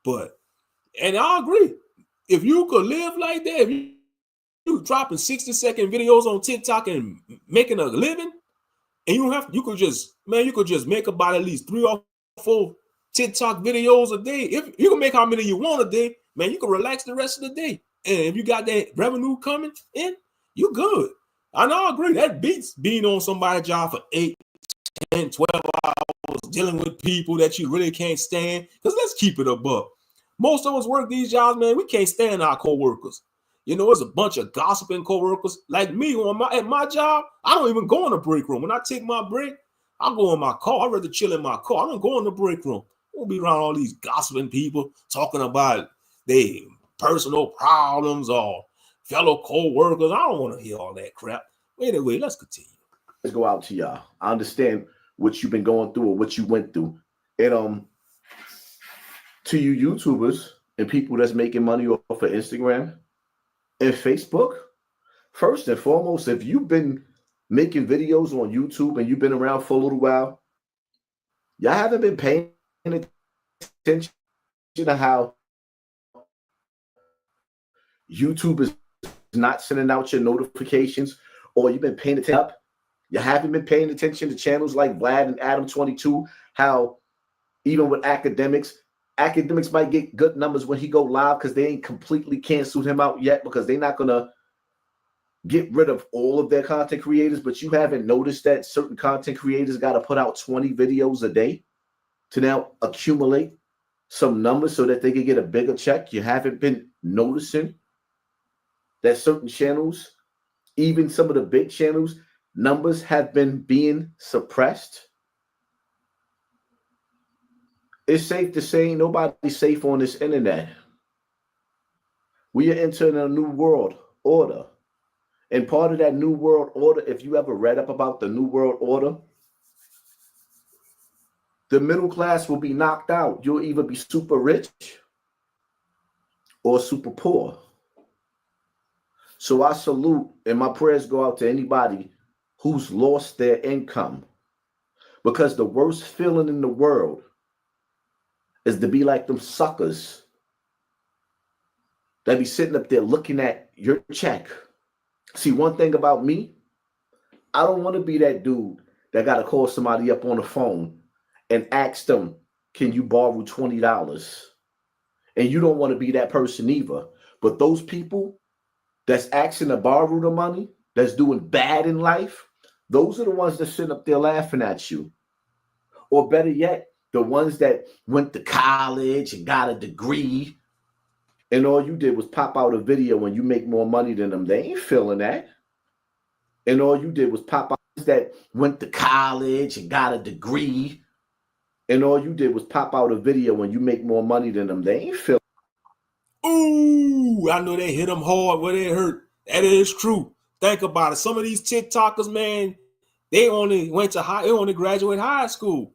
And I agree. If you could live like that, if you dropping 60-second videos on TikTok and making a living, and you could just make about at least 3 or 4 TikTok videos a day. If you can make how many you want a day, man, you can relax the rest of the day. And if you got that revenue coming in, you good. And I agree, that beats being on somebody's job for 8, 10, 12 hours, dealing with people that you really can't stand. Because let's keep it above. Most of us work these jobs, man, we can't stand our co-workers. You know, there's a bunch of gossiping co-workers. Like me, at my job, I don't even go in the break room. When I take my break, I go in my car. I'd rather chill in my car. I don't go in the break room. We'll be around all these gossiping people talking about their personal problems or fellow co-workers. I don't want to hear all that crap. Anyway, let's continue. Let's go out to y'all. I understand what you've been going through or what you went through. And to you YouTubers and people that's making money off of Instagram and Facebook, first and foremost, if you've been making videos on YouTube and you've been around for a little while, y'all haven't been paying attention to how YouTube is not sending out your notifications, or you've been paying attention. You haven't been paying attention to channels like Vlad and Adam 22, how even with academics might get good numbers when he go live because they ain't completely canceled him out yet, because they're not going to get rid of all of their content creators. But you haven't noticed that certain content creators got to put out 20 videos a day to now accumulate some numbers so that they can get a bigger check. You haven't been noticing that certain channels, even some of the big channels, numbers have been being suppressed. It's safe to say nobody's safe on this internet. We are entering a new world order. And part of that new world order, if you ever read up about the new world order, the middle class will be knocked out. You'll either be super rich or super poor. So I salute, and my prayers go out to anybody who's lost their income, because the worst feeling in the world is to be like them suckers that be sitting up there looking at your check. See, one thing about me, I don't want to be that dude that got to call somebody up on the phone and ask them, can you borrow $20? And you don't want to be that person either. But those people that's asking to borrow the money, that's doing bad in life, those are the ones that sit up there laughing at you. Or better yet, the ones that went to college and got a degree, and all you did was pop out a video when you make more money than them. They ain't feeling that. And all you did was pop out that went to college and got a degree, and all you did was pop out a video when you make more money than them. They ain't feeling. Ooh, I know they hit them hard where they hurt. That is true. Think about it. Some of these TikTokers, man, they only graduate high school.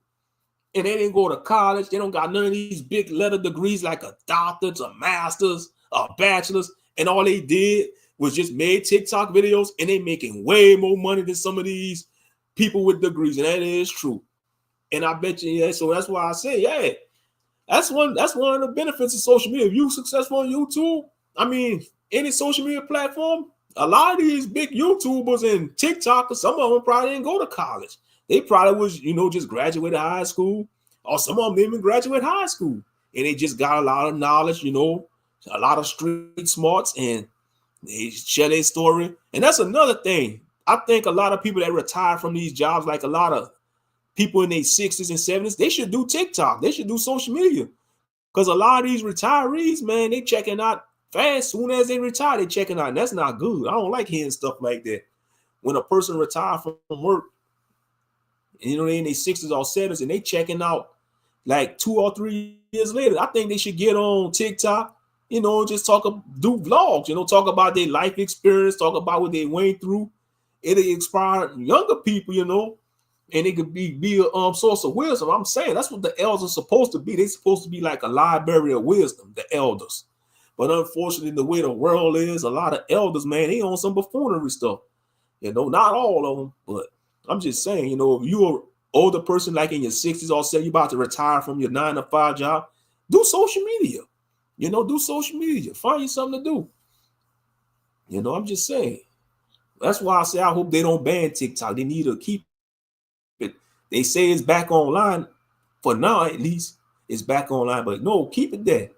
And they didn't go to college. They don't got none of these big letter degrees like a doctorate, a master's, a bachelor's. And all they did was just made TikTok videos, and they making way more money than some of these people with degrees. And that is true. And I bet you, yeah, so that's why I say, yeah, that's one of the benefits of social media. If you're successful on YouTube, I mean, any social media platform, a lot of these big YouTubers and TikTokers, some of them probably didn't go to college. They probably was, just graduated high school, or some of them didn't even graduate high school. And they just got a lot of knowledge, a lot of street smarts, and they share their story. And that's another thing. I think a lot of people that retire from these jobs, like a lot of people in their 60s and 70s, they should do TikTok. They should do social media. Because a lot of these retirees, man, they checking out fast. Soon as they retire, they checking out. And that's not good. I don't like hearing stuff like that. When a person retires from work, and, they in their 60s or 70s, and they checking out like 2 or 3 years later, I think they should get on TikTok, just do vlogs, talk about their life experience, talk about what they went through. It'll inspire younger people, and it could be a source of wisdom. I'm saying that's what the elders are supposed to be. They're supposed to be like a library of wisdom, the elders. But unfortunately, the way the world is, a lot of elders, man, they on some buffoonery stuff. Not all of them, but I'm just saying, if you're an older person, like in your 60s, or say you're about to retire from your 9-to-5 job, do social media. Do social media. Find you something to do. I'm just saying. That's why I say I hope they don't ban TikTok. They need to keep it. They say it's back online. For now, at least, it's back online. But no, keep it there.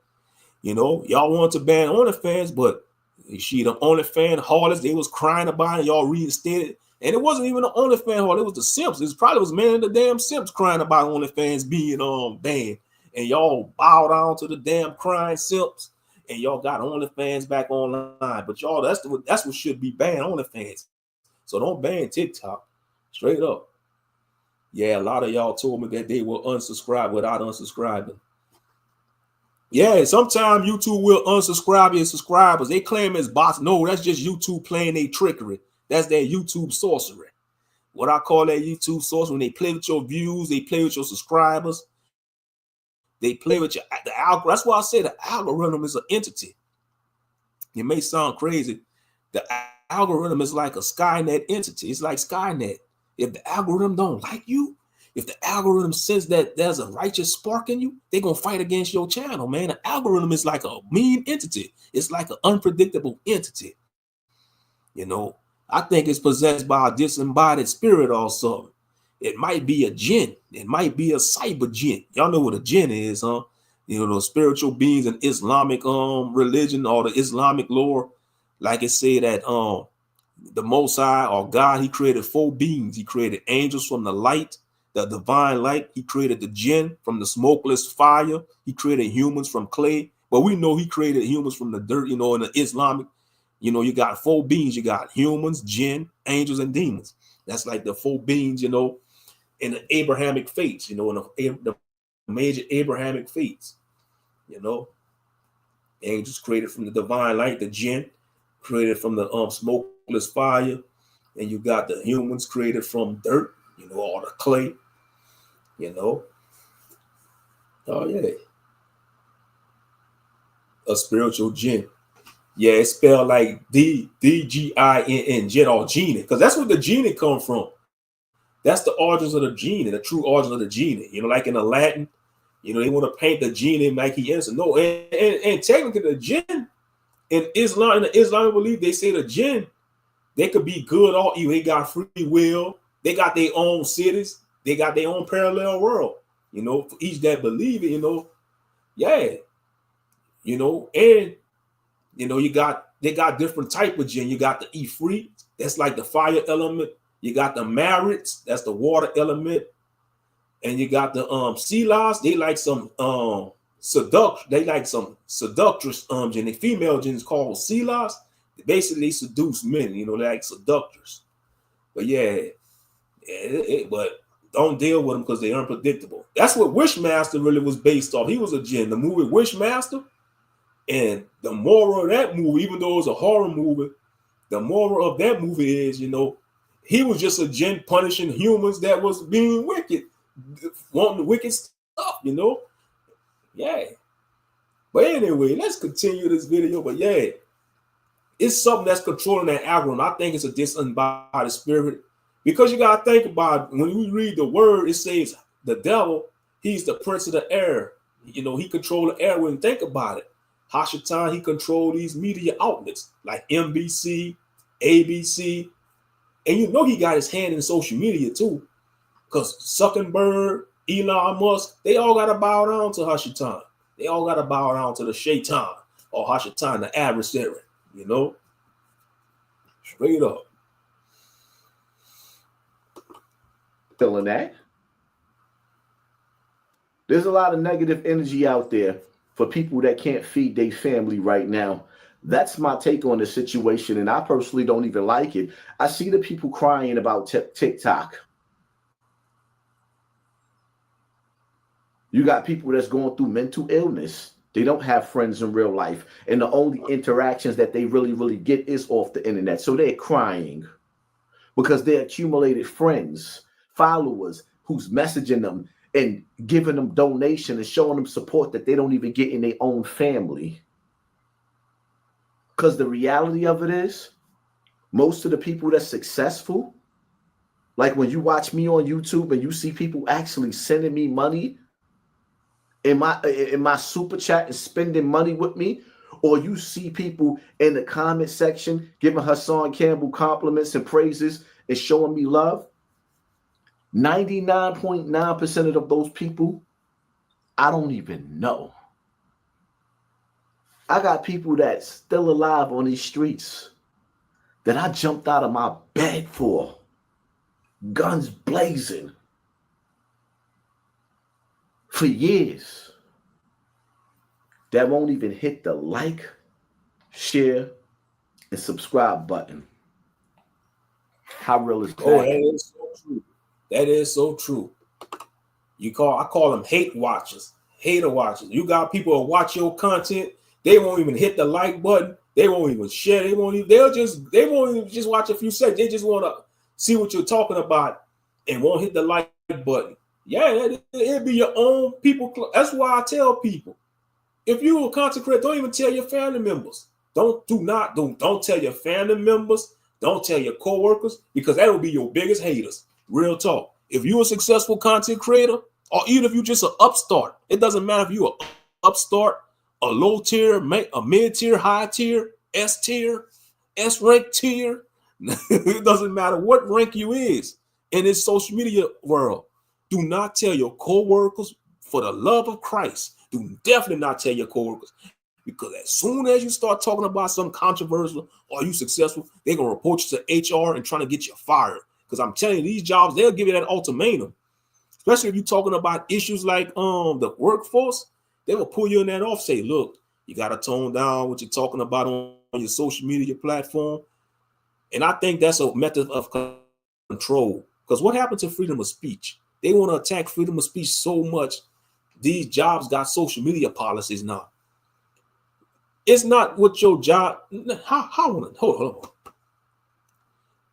Y'all want to ban OnlyFans, but the OnlyFans harlots, they was crying about it. Y'all reinstated. And it wasn't even the OnlyFans harlot. It was the Simps. It probably was man of the damn Simps crying about OnlyFans being banned. And y'all bow down to the damn crying Simps. And y'all got OnlyFans back online. But y'all, that's what should be banned, OnlyFans. So don't ban TikTok. Straight up. Yeah, a lot of y'all told me that they will unsubscribe without unsubscribing. Yeah, sometimes YouTube will unsubscribe your subscribers. They claim it's bots. No, that's just YouTube playing their trickery. That's their YouTube sorcery. What I call that YouTube sorcery, when they play with your views, they play with your subscribers. They play with the algorithm. That's why I say the algorithm is an entity. It may sound crazy. The algorithm is like a Skynet entity. It's like Skynet. If the algorithm don't like you, if the algorithm says that there's a righteous spark in you, they're going to fight against your channel, man. The algorithm is like a mean entity. It's like an unpredictable entity. I think it's possessed by a disembodied spirit or something. It might be a jinn. It might be a cyber jinn. Y'all know what a jinn is, huh? The spiritual beings in Islamic religion or the Islamic lore. Like it say that the Most High or God, he created 4 beings. He created angels from the light, the divine light. He created the jinn from the smokeless fire. He created humans from clay. But we know he created humans from the dirt, in the Islamic. You got 4 beings. You got humans, jinn, angels, and demons. That's like the 4 beings, in the Abrahamic faiths, in the major Abrahamic faiths. Angels created from the divine light, the jinn created from the smokeless fire, and you got the humans created from dirt, all the clay, Oh yeah, a spiritual jinn. Yeah, it's spelled like D-G-I-N-N, jinn or genie, because that's where the genie come from. That's the origins of the genie, the true origins of the genie. Like in the Latin, they want to paint the genie like he innocent. No, and technically the jinn in the Islamic belief, they say the jinn, they could be good or evil. They got free will. They got their own cities. They got their own parallel world. For each that believe it, yeah. And they got different type of jinn. You got the Ifrit, that's like the fire element. You got the Marits, that's the water element. And you got the Silas, they like some seductress jinn. The female jinn is called Silas. Basically seduce men, like seductors. But yeah, but don't deal with them because they're unpredictable. That's what Wishmaster really was based off. He was a jinn. The movie Wishmaster, And the moral of that movie, even though it was a horror movie, the moral of that movie is, he was just a gent punishing humans that was being wicked, wanting the wicked stuff, Yeah. But anyway, let's continue this video. But yeah, it's something that's controlling that algorithm. I think it's a disembodied spirit, because you got to think about it. When you read the word, it says the devil, he's the prince of the air. He controls the air. When you think about it, Hashatan, he controls these media outlets like NBC, ABC, and he got his hand in social media too, because Zuckerberg, Elon Musk, they all got to bow down to Hashatan. They all got to bow down to the Shaitan or Hashatan, the adversary, straight up. Feeling that? There's a lot of negative energy out there for people that can't feed their family right now. That's my take on the situation, and I personally don't even like it. I see the people crying about TikTok. You got people that's going through mental illness. They don't have friends in real life, and the only interactions that they really get is off the internet. So they're crying because they accumulated friends, followers who's messaging them and giving them donation and showing them support that they don't even get in their own family. Because the reality of it is, most of the people that's successful, like when you watch me on YouTube and you see people actually sending me money in my super chat and spending money with me, or you see people in the comment section giving Hassan Campbell compliments and praises and showing me love, 99.9% of those people, I don't even know. I got people that's still alive on these streets that I jumped out of my bed for, guns blazing, for years, that won't even hit the like, share, and subscribe button. How real is that? Oh, that is so true. That is so true. I call them hate watchers, hater watchers. You got people who watch your content, they won't even hit the like button, they won't even share, they won't even just watch a few seconds. They just want to see what you're talking about and won't hit the like button. Yeah, it'll be your own people. That's why I tell people, if you're a content creator, don't even tell your family members. Don't tell your family members. Don't tell your coworkers, because that will be your biggest haters. Real talk. If you're a successful content creator, or even if you're just an upstart, it doesn't matter if you're an upstart, a low tier, a mid tier, high tier, S tier, S rank tier. It doesn't matter what rank you is in this social media world. Do not tell your coworkers, for the love of Christ. Do definitely not tell your coworkers, because as soon as you start talking about some controversial or you successful, they're gonna report you to HR and trying to get you fired. Because I'm telling you, these jobs, they'll give you that ultimatum. Especially if you're talking about issues like the workforce, they will pull you in that off. Say, look, you got to tone down what you're talking about on your social media platform. And I think that's a method of control. Because what happened to freedom of speech? They want to attack freedom of speech so much. These jobs got social media policies now. It's not what your job. Hold on.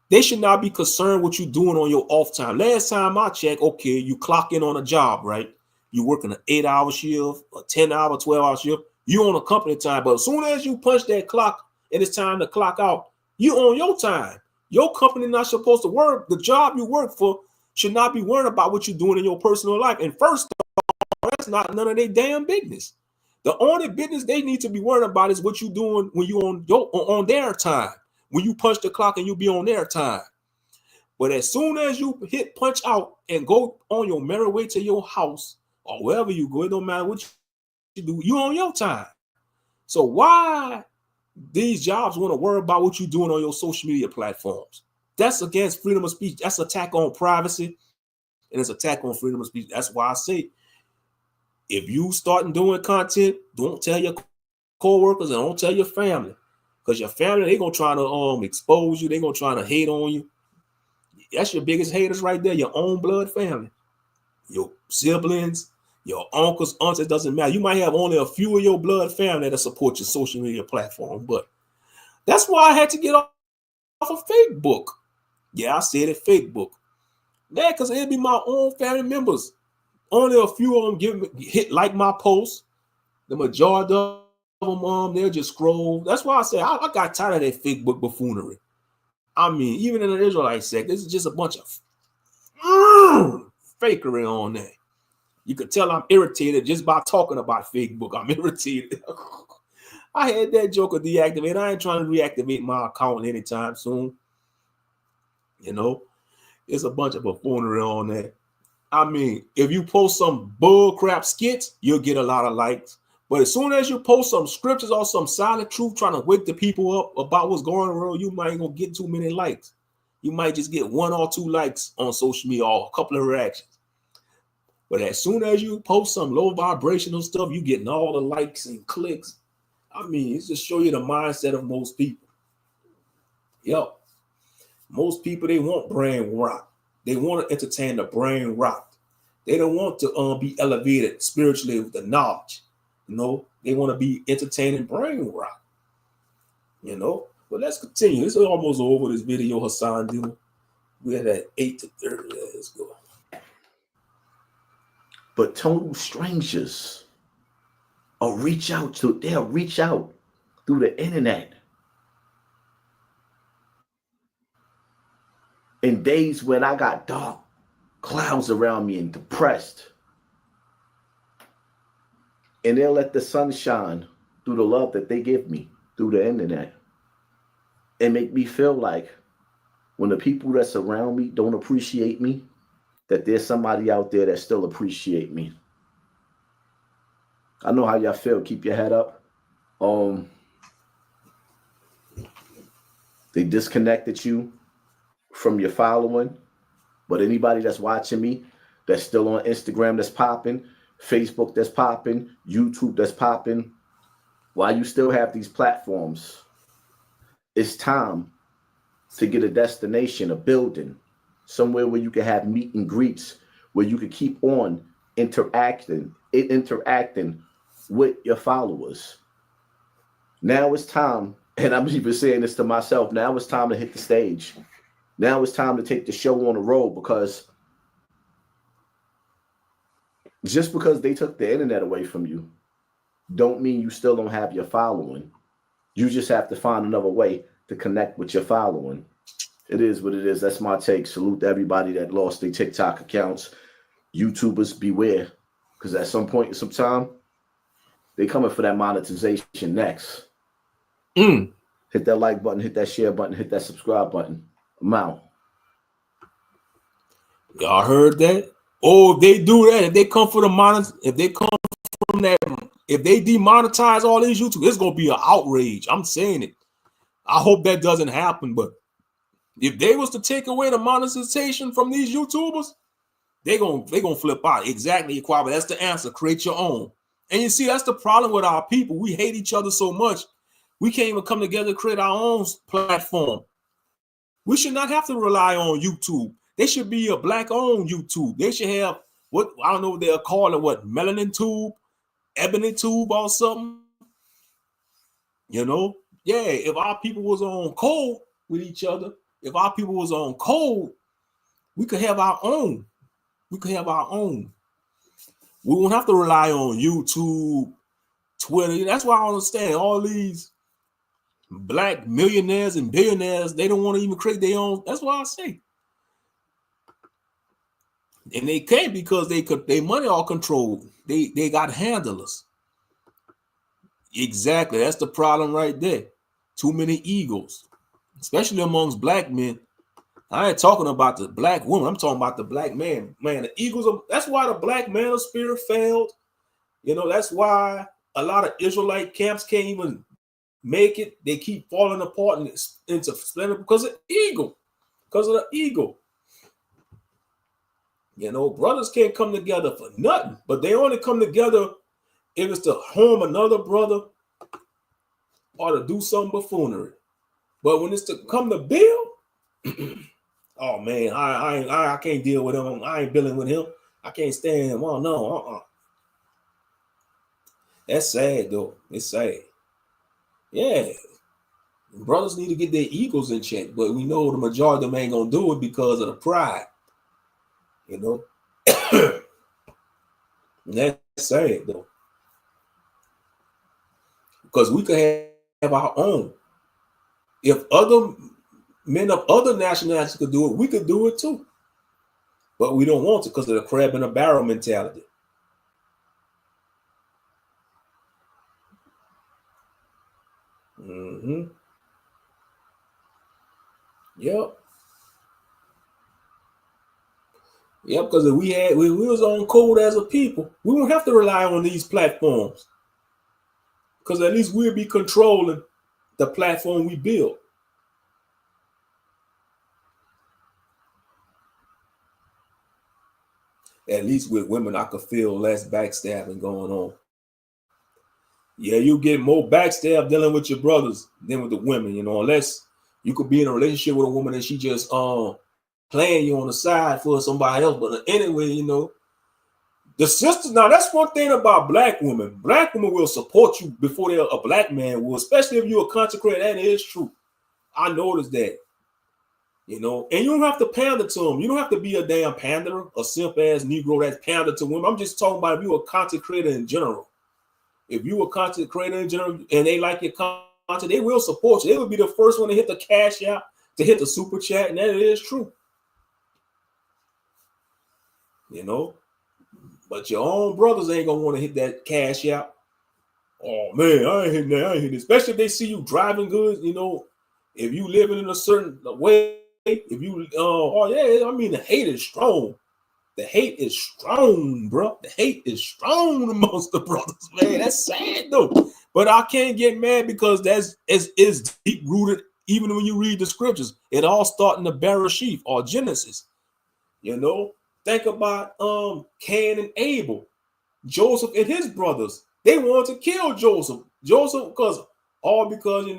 They should not be concerned what you're doing on your off time. Last time I checked, okay, you clock in on a job, right? You working an 8-hour shift, a 10-hour, 12-hour shift. You on a company time, but as soon as you punch that clock and it's time to clock out, you on your time. Your company not supposed to work. The job you work for should not be worrying about what you're doing in your personal life. And first off, that's not none of their damn business. The only business they need to be worrying about is what you're doing when you on their time. When you punch the clock and you be on their time. But as soon as you hit punch out and go on your merry way to your house or wherever you go, it don't matter what you do, you on your time. So why these jobs want to worry about what you're doing on your social media platforms? That's against freedom of speech. That's attack on privacy, and it's attack on freedom of speech. That's why I say, if you start doing content, don't tell your co-workers and don't tell your family. Because your family, they're going to try to expose you. They're going to try to hate on you. That's your biggest haters right there, your own blood family. Your siblings, your uncles, aunts, it doesn't matter. You might have only a few of your blood family that support your social media platform, but that's why I had to get off of Facebook. Yeah, I said it, Facebook. Yeah, because it'd be my own family members. Only a few of them hit like my posts. The majority of them, they'll just scroll. That's why I say I got tired of that Facebook buffoonery. I mean, even in the Israelite sect, this is just a bunch of fakery on there. You could tell I'm irritated just by talking about Facebook. I'm irritated. I had that joker deactivated. I ain't trying to reactivate my account anytime soon. You know, it's a bunch of buffoonery on there. I mean, if you post some bull crap skits, you'll get a lot of likes. But as soon as you post some scriptures or some solid truth trying to wake the people up about what's going on, you might gonna get too many likes. You might just get 1 or 2 likes on social media or a couple of reactions. But as soon as you post some low vibrational stuff, you getting all the likes and clicks. I mean, it's just show you the mindset of most people. Yo, most people, they want brain rot. They want to entertain the brain rot. They don't want to be elevated spiritually with the knowledge. You know, they want to be entertaining brain rot. You know, but let's continue. This is almost over this video, Hassan Duma. We're at 8 to 30. Let's go. But total strangers they'll reach out through the internet. In days when I got dark clouds around me and depressed. And they'll let the sun shine through the love that they give me through the internet. And make me feel like when the people that surround me don't appreciate me, that there's somebody out there that still appreciate me. I know how y'all feel. Keep your head up. They disconnected you from your following, but anybody that's watching me, that's still on Instagram, that's popping, Facebook that's popping, YouTube that's popping, while you still have these platforms, it's time to get a destination, a building, somewhere where you can have meet and greets, where you can keep on interacting with your followers. Now it's time, and I'm even saying this to myself, now it's time to hit the stage. Now it's time to take the show on the road, because just because they took the internet away from you, don't mean you still don't have your following. You just have to find another way to connect with your following. It is what it is. That's my take. Salute to everybody that lost their TikTok accounts. YouTubers, beware, because at some point in some time, they coming for that monetization next. Hit that like button, hit that share button, hit that subscribe button. I'm out. Y'all heard that? Oh, if they do that, if they come for the if they come from that, if they demonetize all these YouTube, it's gonna be an outrage. I'm saying it. I hope that doesn't happen, but if they was to take away the monetization from these YouTubers, they gonna flip out. Exactly, Kwame. That's the answer. Create your own. And you see, that's the problem with our people. We hate each other so much, we can't even come together to create our own platform. We should not have to rely on YouTube. They should be a black-owned YouTube. They should have what I don't know what they'll call it, what melanin tube, ebony tube, or something. You know, yeah. If our people was on code with each other, if our people was on code, we could have our own. We could have our own. We won't have to rely on YouTube, Twitter. That's why I understand all these black millionaires and billionaires, they don't want to even create their own. That's why I say. And they can't, because their money all controlled. They got handlers. Exactly. That's the problem right there. Too many egos, especially amongst black men. I ain't talking about the black woman. I'm talking about the black man. Man, the egos. That's why the black man of spirit failed. You know, that's why a lot of Israelite camps can't even make it. They keep falling apart into splendor because of ego. Because of the ego. You know, brothers can't come together for nothing, but they only come together if it's to harm another brother or to do some buffoonery. But when it's to come to build, oh man, I can't deal with him. I ain't dealing with him. I can't stand him. Oh no, That's sad though. It's sad. Yeah. Brothers need to get their egos in check, but we know the majority of them ain't gonna do it because of the pride. You know? That's sad though. Because we could have our own. If other men of other nationalities could do it, we could do it too. But we don't want to because of the crab in a barrel mentality. Mm-hmm. Yep. Yep, because if we was on code as a people, we won't have to rely on these platforms. Because at least we'll be controlling the platform we build. At least with women, I could feel less backstabbing going on. Yeah, you get more backstab dealing with your brothers than with the women, you know, unless you could be in a relationship with a woman and she just playing you on the side for somebody else. But anyway, you know, the sisters, now that's one thing about black women. Black women will support you before a black man will, especially if you're a consecrated. That is true. I noticed that. You know, and you don't have to pander to them. You don't have to be a damn panderer, a simp ass Negro that's pander to women. I'm just talking about if you're a consecrated in general. If you a content creator in general and they like your content, they will support you. They will be the first one to hit the cash out, to hit the super chat, and that is true. You know, but your own brothers ain't gonna want to hit that cash out. Oh man, I ain't hitting that. I ain't hitting it. Especially if they see you driving good. You know, if you living in a certain way, if you, oh yeah, I mean the hate is strong. The hate is strong, bro. The hate is strong amongst the brothers, man. That's sad though. But I can't get mad because it's deep rooted. Even when you read the scriptures, it all starts in the Bereshith or Genesis. You know, think about Cain and Abel, Joseph and his brothers. They wanted to kill Joseph. Because you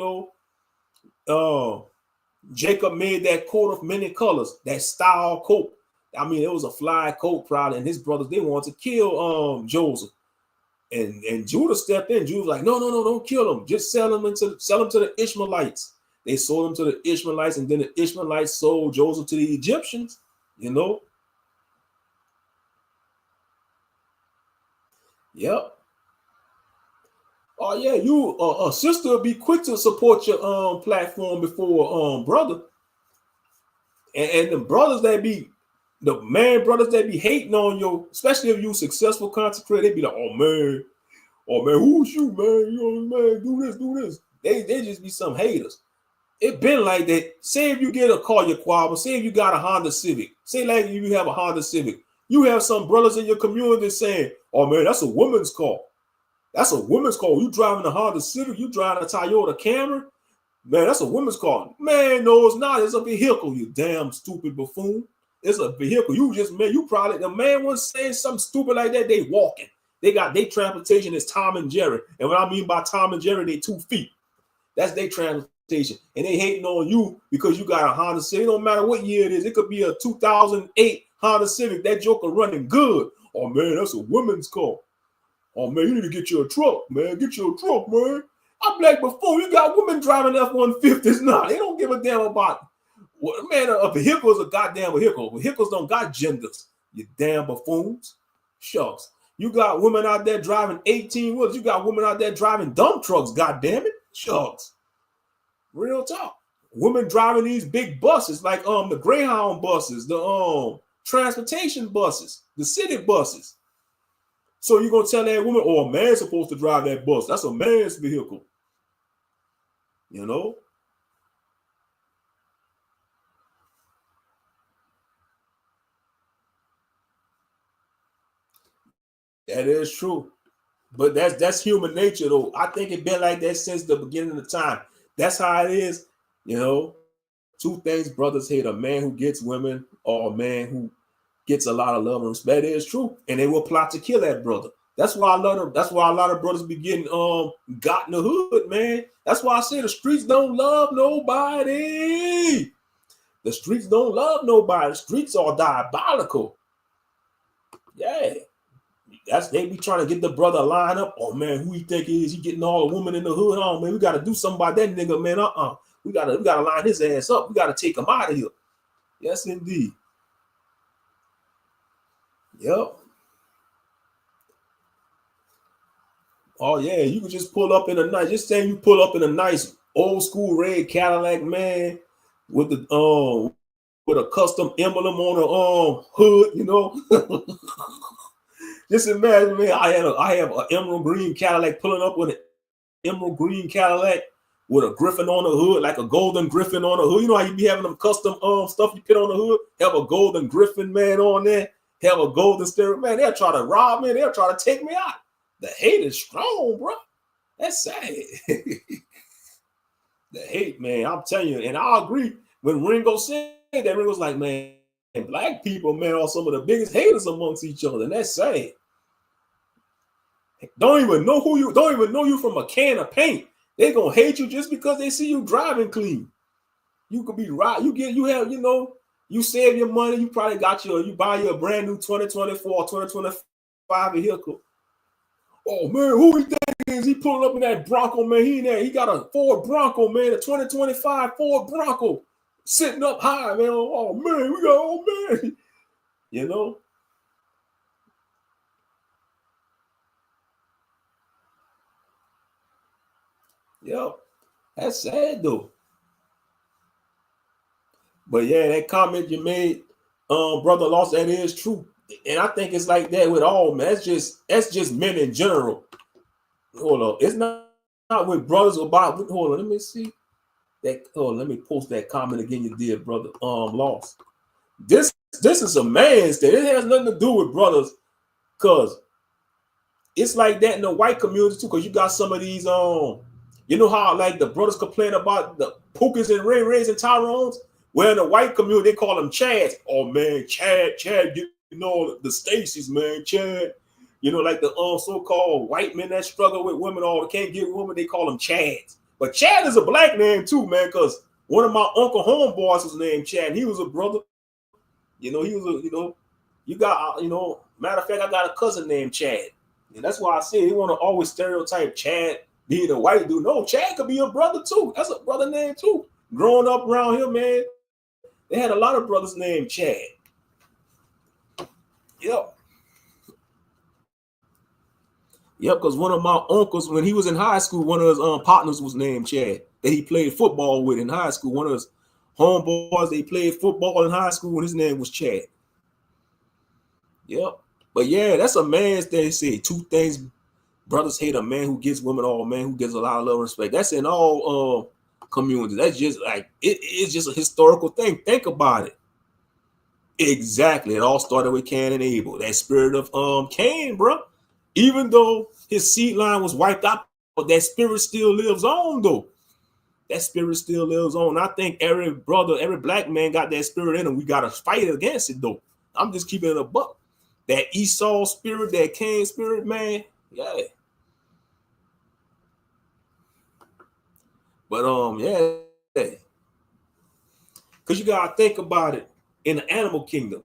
know, Jacob made that coat of many colors, that style coat. I mean, it was a fly coat, probably, and his brothers, they wanted to kill Joseph. And Judah stepped in. Judah was like, no, don't kill him. Just sell him to the Ishmaelites. They sold him to the Ishmaelites, and then the Ishmaelites sold Joseph to the Egyptians, you know. Yep. Oh, yeah, you a sister will be quick to support your platform before brother. And the brothers that be the man brothers that be hating on you, especially if you successful content creator, they be like, oh man, who's you, man? You know, man, do this. They just be some haters. It been like that. Say if you get a car, your quad, say if you got a Honda Civic, say like you have a Honda Civic, you have some brothers in your community saying, oh man, that's a woman's car. That's a woman's car. You driving a Honda Civic, you driving a Toyota Camry, man, that's a woman's car. Man, no, it's not. It's a vehicle, you damn stupid buffoon. It's a vehicle. You probably, the man was saying something stupid like that, they walking. They got their transportation is Tom and Jerry. And what I mean by Tom and Jerry, they 2 feet. That's their transportation. And they hating on you because you got a Honda Civic. It don't matter what year it is. It could be a 2008 Honda Civic. That joker running good. Oh, man, that's a woman's car. Oh, man, you need to get you a truck, man. Get you a truck, man. I'm like, before you got women driving F-150s now. They don't give a damn about. Man, a vehicle is a goddamn vehicle. Vehicles don't got genders, you damn buffoons. Shucks. You got women out there driving 18 wheels. You got women out there driving dump trucks, goddamn it. Shucks. Real talk. Women driving these big buses, like the Greyhound buses, the transportation buses, the city buses. So you're gonna tell that woman, oh, a man's supposed to drive that bus. That's a man's vehicle. You know? That is true. But that's human nature, though. I think it's been like that since the beginning of the time. That's how it is. You know, 2 things brothers hate: a man who gets women or a man who gets a lot of love and respect. That is true. And they will plot to kill that brother. That's why a lot of brothers be getting got in the hood, man. That's why I say the streets don't love nobody. The streets don't love nobody. The streets are diabolical. Yeah. they be trying to get the brother line up. Oh man, who he think he is? He getting all the women in the hood. Oh man, we got to do something about that nigga, man. We gotta line his ass up. We gotta take him out of here. Yes, indeed. Yep. Oh yeah, you can just pull up in a nice. Just say you pull up in a nice old school red Cadillac, man, with the with a custom emblem on the hood, you know. Just imagine, man. I have an emerald green Cadillac pulling up with an emerald green Cadillac with a griffin on the hood, like a golden griffin on the hood. You know how you be having them custom stuff you put on the hood? Have a golden griffin, man, on there. Have a golden stereo, man. They'll try to rob me. They'll try to take me out. The hate is strong, bro. That's sad. The hate, man. I'm telling you, and I agree. When Ringo said that, Ringo's like, man, black people, man, are some of the biggest haters amongst each other, and that's sad. Don't even know you from a can of paint. They're gonna hate you just because they see you driving clean. You could be right. You save your money. You probably you buy you a brand new 2024, 2025 vehicle. Oh man, who he think is? He pulling up in that Bronco, man. He got a Ford Bronco, man, a 2025 Ford Bronco, sitting up high, man. Oh man, man. You know. Yep. That's sad though. But yeah, that comment you made, Brother Lost, that is true. And I think it's like that with all, man. That's just men in general. Hold on. It's not with brothers about. Hold on, let me see. Let me post that comment again you did, brother. Lost. This is a man's thing. It has nothing to do with brothers, cause it's like that in the white community too. Cause you got some of these you know how like the brothers complain about the Pookies and Ray Rays and Tyrones? Well, in the white community, they call them Chads. Oh man, Chad, the Stacys, man, Chad. You know, like the so-called white men that struggle with women or can't get women, they call them Chads. But Chad is a black name too, man, because one of my uncle homeboys was named Chad. He was a brother. You know, matter of fact, I got a cousin named Chad. And that's why I say they want to always stereotype Chad being a white dude. No, Chad could be a brother too. That's a brother name too. Growing up around here, man, they had a lot of brothers named Chad. Yep, because one of my uncles, when he was in high school, one of his partners was named Chad that he played football with in high school. One of his homeboys, they played football in high school, and his name was Chad. Yep. But yeah, that's a man's thing. They say two things. Brothers hate a man who gives women all, a man who gives a lot of love and respect. That's in all communities. That's just like it's just a historical thing. Think about it. Exactly. It all started with Cain and Abel. That spirit of Cain, bro. Even though his seed line was wiped out, but that spirit still lives on, though. That spirit still lives on. I think every brother, every black man got that spirit in him. We got to fight against it, though. I'm just keeping it a buck. That Esau spirit, that Cain spirit, man. Yeah. But yeah. Because you got to think about it in the animal kingdom.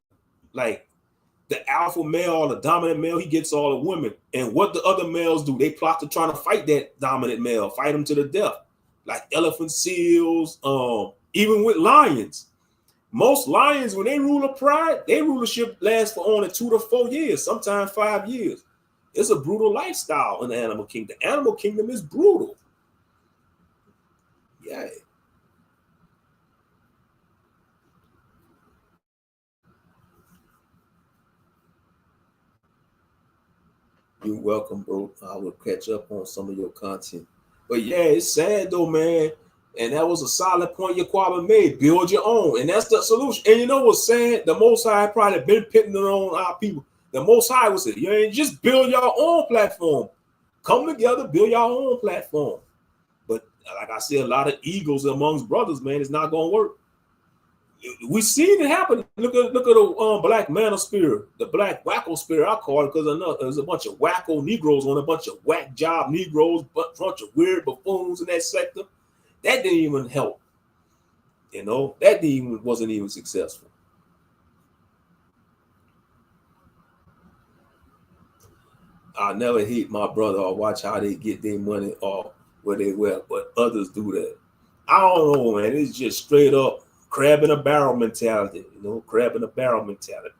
Like, the alpha male or the dominant male, he gets all the women. And what the other males do, they plot to try to fight that dominant male, fight him to the death. Like elephant seals, even with lions. Most lions, when they rule a pride, their rulership lasts for only 2 to 4 years, sometimes 5 years. It's a brutal lifestyle in the animal kingdom. The animal kingdom is brutal. Yeah. You're welcome, bro. I will catch up on some of your content. But yeah, it's sad though, man. And that was a solid point Yaquaba made. Build your own. And that's the solution. And you know what's sad? The Most High probably been pitting it on our people. The Most High was saying, you ain't just build your own platform. Come together, build your own platform. But like I said, a lot of egos amongst brothers, man, it's not going to work. We've seen it happen. Look at the black manosphere, the black wacko spirit, I call it, because there's a bunch of wacko Negroes on a bunch of whack job Negroes, bunch of weird buffoons in that sector. That didn't even help. You know, wasn't even successful. I never hate my brother or watch how they get their money or where they wear, but others do that. I don't know, man. It's just straight up crab in a barrel mentality, crab in a barrel mentality.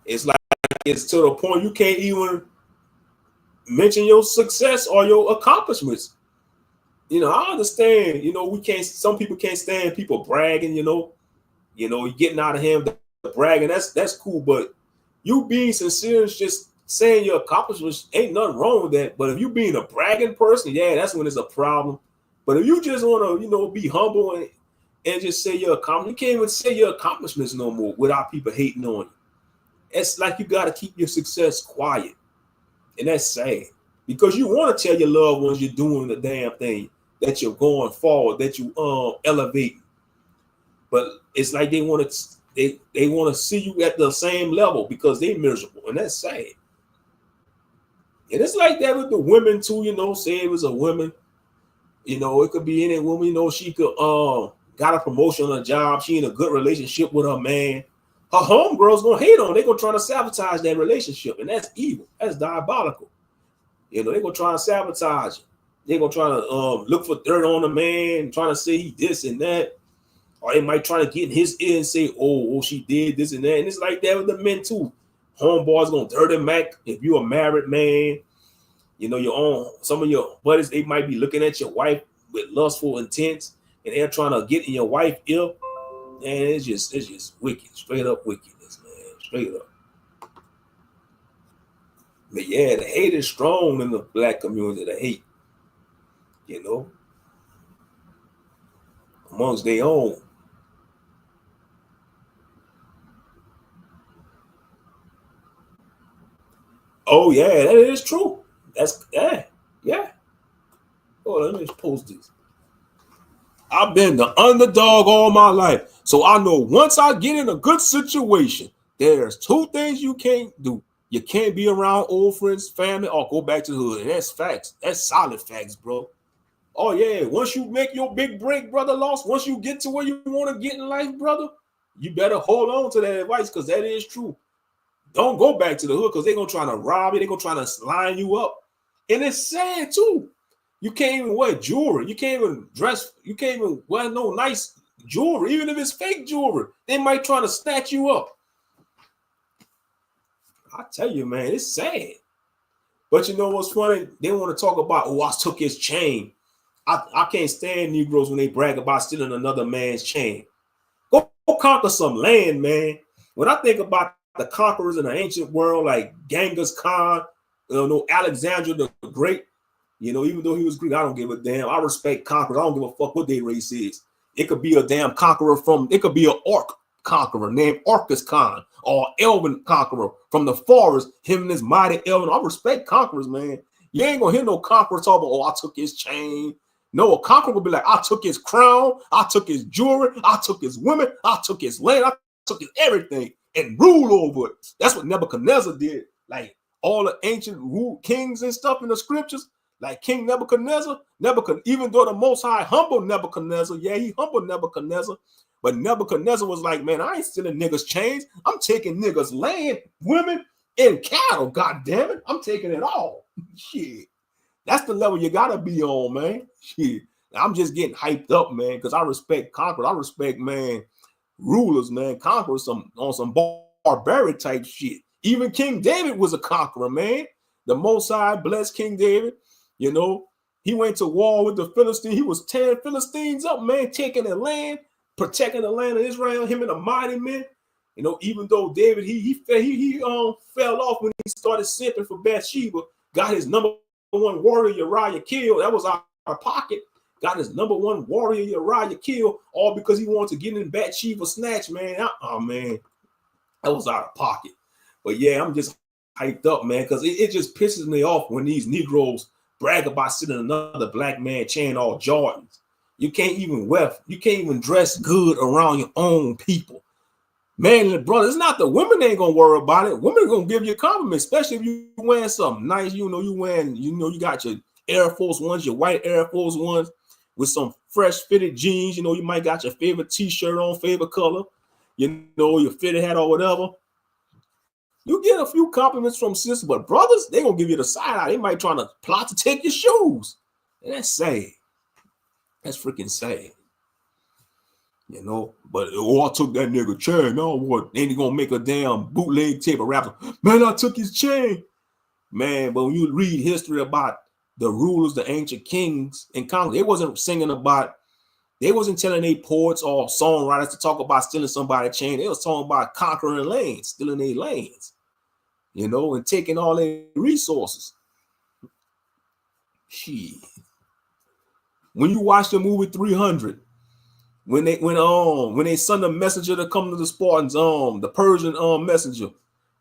It's like it's to the point you can't even mention your success or your accomplishments. I understand, we can't, some people can't stand people bragging, you're getting out of him the bragging. That's cool, but you being sincere is just saying your accomplishments, ain't nothing wrong with that. But if you being a bragging person, yeah, that's when it's a problem. But if you just want to, be humble and just say your accomplishments, you can't even say your accomplishments no more without people hating on you. It's like you got to keep your success quiet. And that's sad because you want to tell your loved ones you're doing the damn thing, that you're going forward, that you elevating. But it's like they want to see you at the same level because they're miserable, and that's sad. And it's like that with the women too, say it was a woman, it could be any woman, she could got a promotion on a job, she in a good relationship with her man. Her homegirls gonna hate on, they're gonna try to sabotage that relationship, and that's evil, that's diabolical. They're gonna try to sabotage it. They're gonna try to look for dirt on the man, trying to say he this and that. Or they might try to get in his ear and say, oh, she did this and that. And it's like that with the men too. Homeboys gonna dirty Mac. If you're a married man, some of your buddies, they might be looking at your wife with lustful intents, and they're trying to get in your wife's ear. And it's just wicked, straight up wickedness, man, straight up. But yeah, the hate is strong in the black community. The hate, amongst their own. Oh yeah, that is true. That's yeah. Oh, let me just post this. I've been the underdog all my life, so I know once I get in a good situation, there's two things you can't do. You can't be around old friends, family, or go back to the hood. And that's facts. That's solid facts, bro. Oh yeah, once you make your big break, brother, once you get to where you want to get in life, brother, you better hold on to that advice because that is true. Don't go back to the hood because they're gonna try to rob you. They're gonna try to line you up, and it's sad too. You can't even wear jewelry. You can't even dress. You can't even wear no nice jewelry, even if it's fake jewelry. They might try to snatch you up. I tell you, man, it's sad. But you know what's funny? They want to talk about, oh, I took his chain. I can't stand Negroes when they brag about stealing another man's chain. Go conquer some land, man. When I think about the conquerors in the ancient world, like Genghis Khan, Alexander the Great, even though he was Greek, I don't give a damn. I respect conquerors. I don't give a fuck what their race is. It could be a damn conqueror it could be an orc conqueror named Orcus Khan or Elven conqueror from the forest, him and his mighty Elven. I respect conquerors, man. You ain't gonna hear no conqueror talk about, oh, I took his chain. No, a conqueror will be like, I took his crown, I took his jewelry, I took his women, I took his land, I took his everything and rule over it. That's what Nebuchadnezzar did. Like all the ancient kings and stuff in the scriptures, like King Nebuchadnezzar, even though the Most High humbled Nebuchadnezzar, yeah, he humbled Nebuchadnezzar, but Nebuchadnezzar was like, man, I ain't stealing niggas' chains. I'm taking niggas' land, women, and cattle, God damn it. I'm taking it all. Shit. That's the level you gotta be on, man. Shit. I'm just getting hyped up, man, because I respect conquerors. I respect, man, rulers, man, conquerors on some barbaric type shit. Even King David was a conqueror, man. The Most High blessed King David. He went to war with the Philistines. He was tearing Philistines up, man, taking their land, protecting the land of Israel. Him and the mighty men. Even though David he fell off when he started simping for Bathsheba, got his number one warrior Uriah killed. That was out of pocket. Got his number one warrior Uriah killed, all because he wanted to get in Bathsheba snatch, man. Oh man, that was out of pocket. But yeah, I'm just hyped up, man, because it just pisses me off when these Negroes brag about sitting another black man chain all Jordans. You can't even dress good around your own people. Man, brother, it's not the women ain't gonna worry about it. Women are gonna give you a compliment, especially if you wearing something nice. You got your Air Force Ones, your white Air Force Ones with some fresh fitted jeans. You might got your favorite t-shirt on, favorite color. you know, your fitted hat or whatever. You get a few compliments from sisters, but brothers, they gonna give you the side eye. They might try to plot to take your shoes. And that's sad. That's freaking sad. You know, but I took that nigga chain. No, what? Then he gonna make a damn bootleg tape of rapper. Man, I took his chain. Man, but when you read history about the rulers, the ancient kings and conquerors, they wasn't singing about, they wasn't telling their poets or songwriters to talk about stealing somebody's chain. They was talking about conquering lanes, stealing their lanes, you know, and taking all their resources. Shit. When you watch the movie 300, when they sent a messenger to come to the Spartans, the Persian messenger,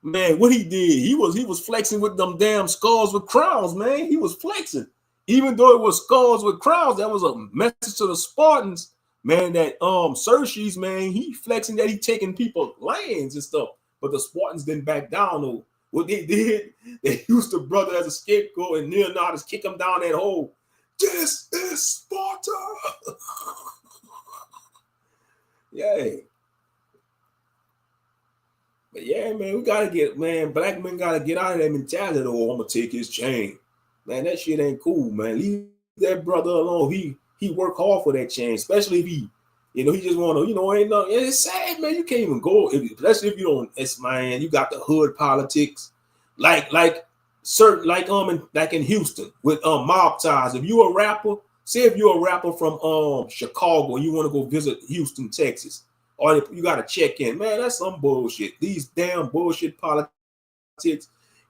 man, what he did, he was flexing with them damn skulls with crowns, man. He was flexing. Even though it was skulls with crowns, that was a message to the Spartans, man, that Xerxes, man, he flexing that he taking people lands and stuff. But the Spartans didn't back down, though. What they did, they used the brother as a scapegoat, and Leonidas kick him down that hole. This is Sparta. Yeah. But yeah, man, we gotta get, man, black men gotta get out of that mentality. Oh, I'm gonna take his chain. Man, that shit ain't cool, man. Leave that brother alone. He work hard for that chain, especially if he, you know, he just wanna, you know, ain't no, it's sad, man. You can't even go, especially if you don't, it's, man, you got the hood politics. Like in Houston with mob ties. If you a rapper, say if you're a rapper from Chicago and you want to go visit Houston, Texas, or you got to check in, man, that's some bullshit. These damn bullshit politics.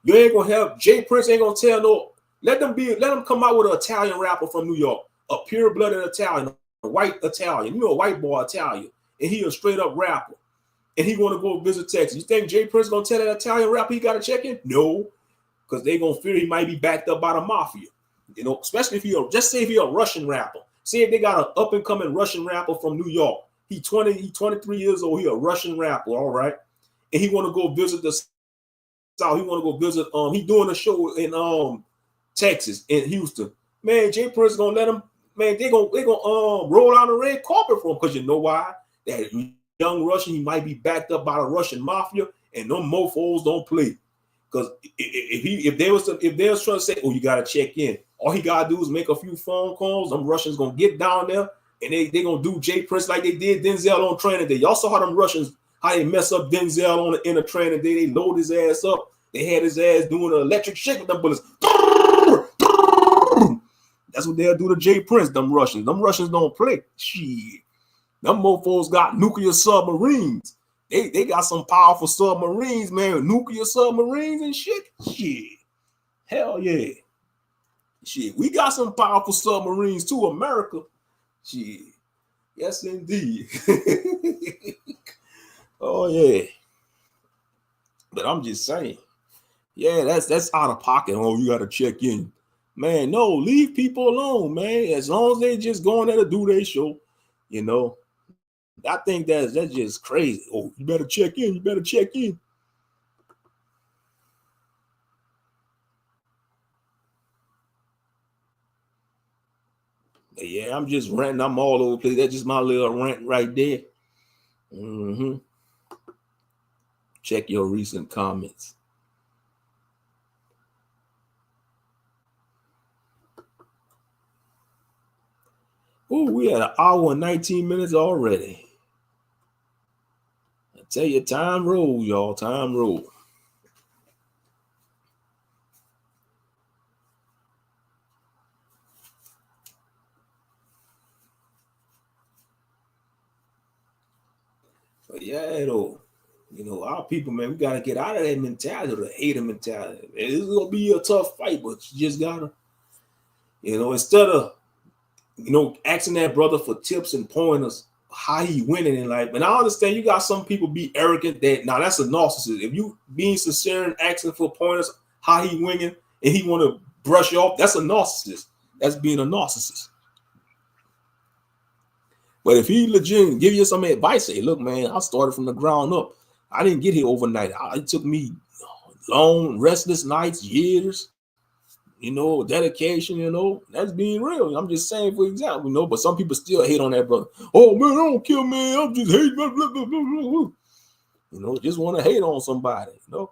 You ain't gonna help. Jay Prince ain't gonna tell no. Let them come out with an Italian rapper from New York, a pure-blooded Italian, a white Italian, you know, a white boy Italian, and he a straight up rapper, and he want to go visit Texas. You think Jay Prince gonna tell that Italian rapper he got to check in? No. Because they gonna fear he might be backed up by the mafia, you know. Especially if if you're a Russian rapper. Say if they got an up and coming Russian rapper from New York. He 23 years old. He a Russian rapper, all right, and he want to go visit the South. He want to go visit. He doing a show in Texas, in Houston. Man, Jay Prince gonna let him. Man, they gonna roll out a red carpet for him, because you know why? That young Russian, he might be backed up by the Russian mafia, and them mofos don't play. Because if they was trying to say, oh, you gotta check in, all he gotta do is make a few phone calls. Them Russians gonna get down there and they gonna do Jay Prince like they did Denzel on Training Day. Y'all saw how them Russians, how they mess up Denzel in a Training Day. They load his ass up. They had his ass doing an electric shake with them bullets. That's what they'll do to Jay Prince. Them Russians don't play. Shit, them mofos got nuclear submarines. They got some powerful submarines, man. Nuclear submarines and shit. Shit. Hell yeah. Shit. We got some powerful submarines too, America. Shit. Yes, indeed. Oh, yeah. But I'm just saying. Yeah, that's out of pocket. Oh, you got to check in. Man, no, leave people alone, man. As long as they just going there to do their show, you know. I think that's just crazy. Oh, you better check in. You better check in. But yeah, I'm just ranting. I'm all over the place. That's just my little rant right there. Check your recent comments. Oh, we had an hour and 19 minutes already. I tell you, time roll, y'all. Time roll. But yeah, though, you know, our people, man, we gotta get out of that mentality, the hater mentality. Man, this is gonna be a tough fight, but you just gotta, you know, instead of, you know, asking that brother for tips and pointers how he winning in life. And I understand you got some people be arrogant that now that's a narcissist. If you being sincere and asking for pointers how he winning and he want to brush you off, that's a narcissist. That's being a narcissist. But if he legit give you some advice, say, look, man, I started from the ground up. I didn't get here overnight. It took me long, restless nights, years, you know, dedication, you know, that's being real. I'm just saying, for example, you know, but some people still hate on that brother. Oh, man, don't kill me. I'm just hating. Blah, blah, blah, blah, blah. You know, just want to hate on somebody, you know.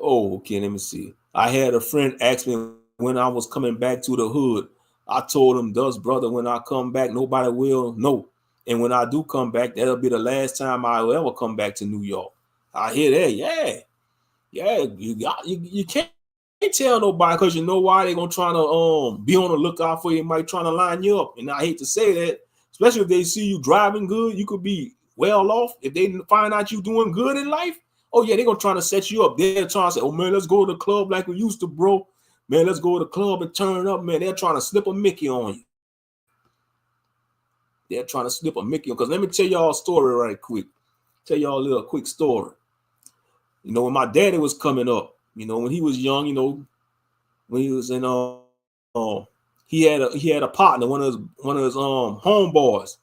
Oh, okay, let me see. I had a friend ask me when I was coming back to the hood. I told him, "Thus, brother, when I come back, nobody will know. And when I do come back, that'll be the last time I'll ever come back to New York." I hear that, yeah. Yeah, you can't tell nobody because you know why they're gonna try to be on the lookout for you, might trying to line you up. And I hate to say that, especially if they see you driving good, you could be well off. If they find out you doing good in life, oh yeah, they're gonna try to set you up. They're trying to say, "Oh man, let's go to the club like we used to, bro. Man, let's go to the club and turn up, man." They're trying to slip a Mickey on you. They're trying to slip a Mickey on. Because let me tell y'all a story right quick. Tell y'all a little quick story. You know, when my daddy was coming up, you know, when he was young, you know, when he was in he had a partner, one of his homeboys.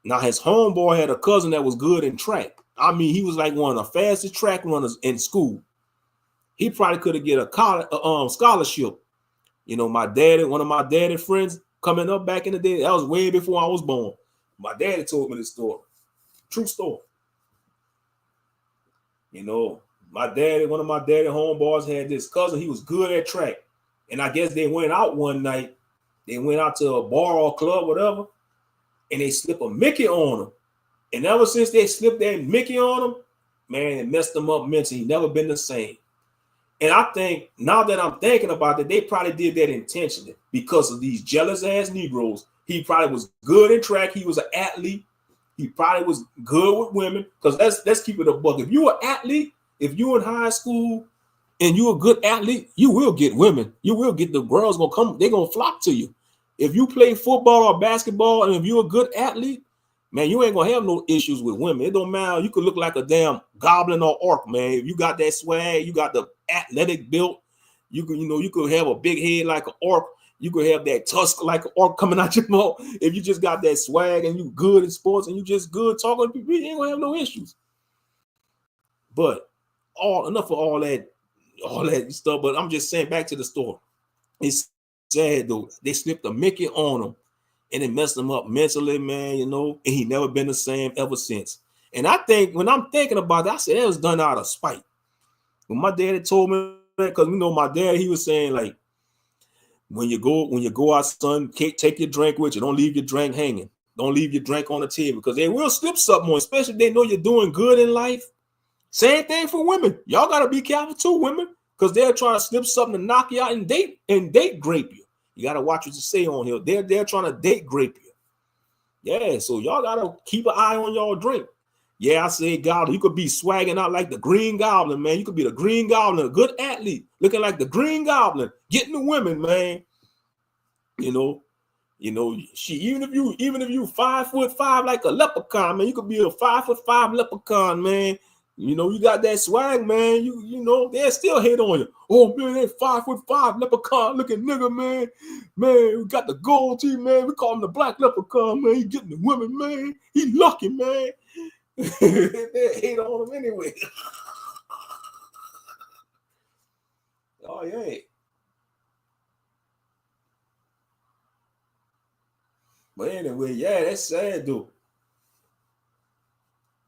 Now his homeboy had a cousin that was good in track. I mean, he was like one of the fastest track runners in school. He probably could have get a college scholarship. You know, one of my daddy friends coming up back in the day, that was way before I was born. My daddy told me this story. True story. You know, one of my daddy homeboys had this cousin. He was good at track. And I guess they went out one night. They went out to a bar or club, whatever, and they slipped a Mickey on him. And ever since they slipped that Mickey on him, man, it messed him up mentally. He never been the same. And I think, now that I'm thinking about it, they probably did that intentionally because of these jealous ass Negroes. He probably was good in track. He was an athlete. He probably was good with women. Because let's keep it a buck. If you're an athlete, if you're in high school and you're a good athlete, you will get women. You will get the girls gonna come. They're gonna flock to you. If you play football or basketball and if you're a good athlete, man, you ain't gonna have no issues with women. It don't matter. You could look like a damn goblin or orc, man. If you got that swag, you got the athletic build. You could have a big head like an orc. You could have that tusk like an orc coming out your mouth. If you just got that swag and you good in sports and you just good talking to people, you ain't gonna have no issues. But enough of all that stuff. But I'm just saying, back to the story. It's sad though. They slipped a Mickey on him and it messed him up mentally, man, you know, and he never been the same ever since. And I think when I'm thinking about it, I said it was done out of spite. When my daddy told me that, because you know, my dad, he was saying, like, when you go out, son, take your drink with you. Don't leave your drink hanging. Don't leave your drink on the table because they will slip something on, especially if they know you're doing good in life. Same thing for women. Y'all got to be careful too, women, because they're trying to slip something to knock you out and date grape you. You got to watch what you say on here. They're trying to date grape you. Yeah, so y'all got to keep an eye on y'all drink. Yeah, I say Goblin. You could be swagging out like the Green Goblin, man. You could be the Green Goblin, a good athlete, looking like the Green Goblin, getting the women, man. You know, even if you 5'5" like a leprechaun, man, you could be a 5'5" leprechaun, man. You know, you got that swag, man. You know, they still hate on you. Oh man, that 5'5" leprechaun looking nigga, man. Man, we got the gold team, man. We call him the black leprechaun, man. He getting the women, man. He lucky, man. They hate on him anyway. Oh yeah. But anyway, yeah, that's sad though.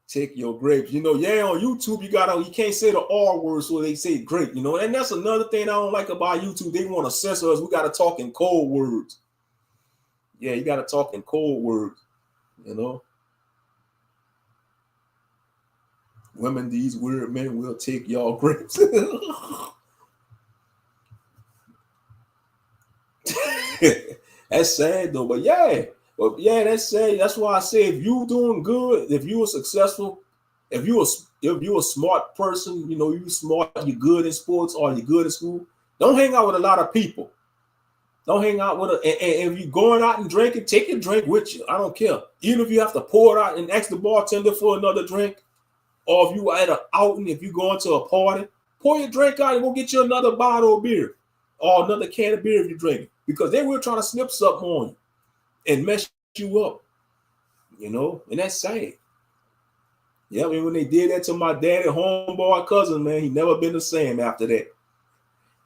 Take your grapes. You know, yeah, on YouTube, you can't say the R word, so they say grape, you know. And that's another thing I don't like about YouTube. They want to censor us. We got to talk in code words. Yeah, you got to talk in code words, you know. Women, these weird men will take y'all grapes. That's sad though, but yeah, that's sad. That's why I say if you doing good, if you are successful, if you a smart person, you know, you smart, you're good in sports or you're good in school, don't hang out with a lot of people. Don't hang out with and if you're going out and drinking, take your drink with you. I don't care. Even if you have to pour it out and ask the bartender for another drink, or if you at an outing, if you're going to a party, pour your drink out and go get you another bottle of beer or another can of beer if you're drinking. Because they will try to slip something on you and mess you up, you know, and that's sad. Yeah, I mean, when they did that to my daddy, homeboy, cousin, man, he never been the same after that.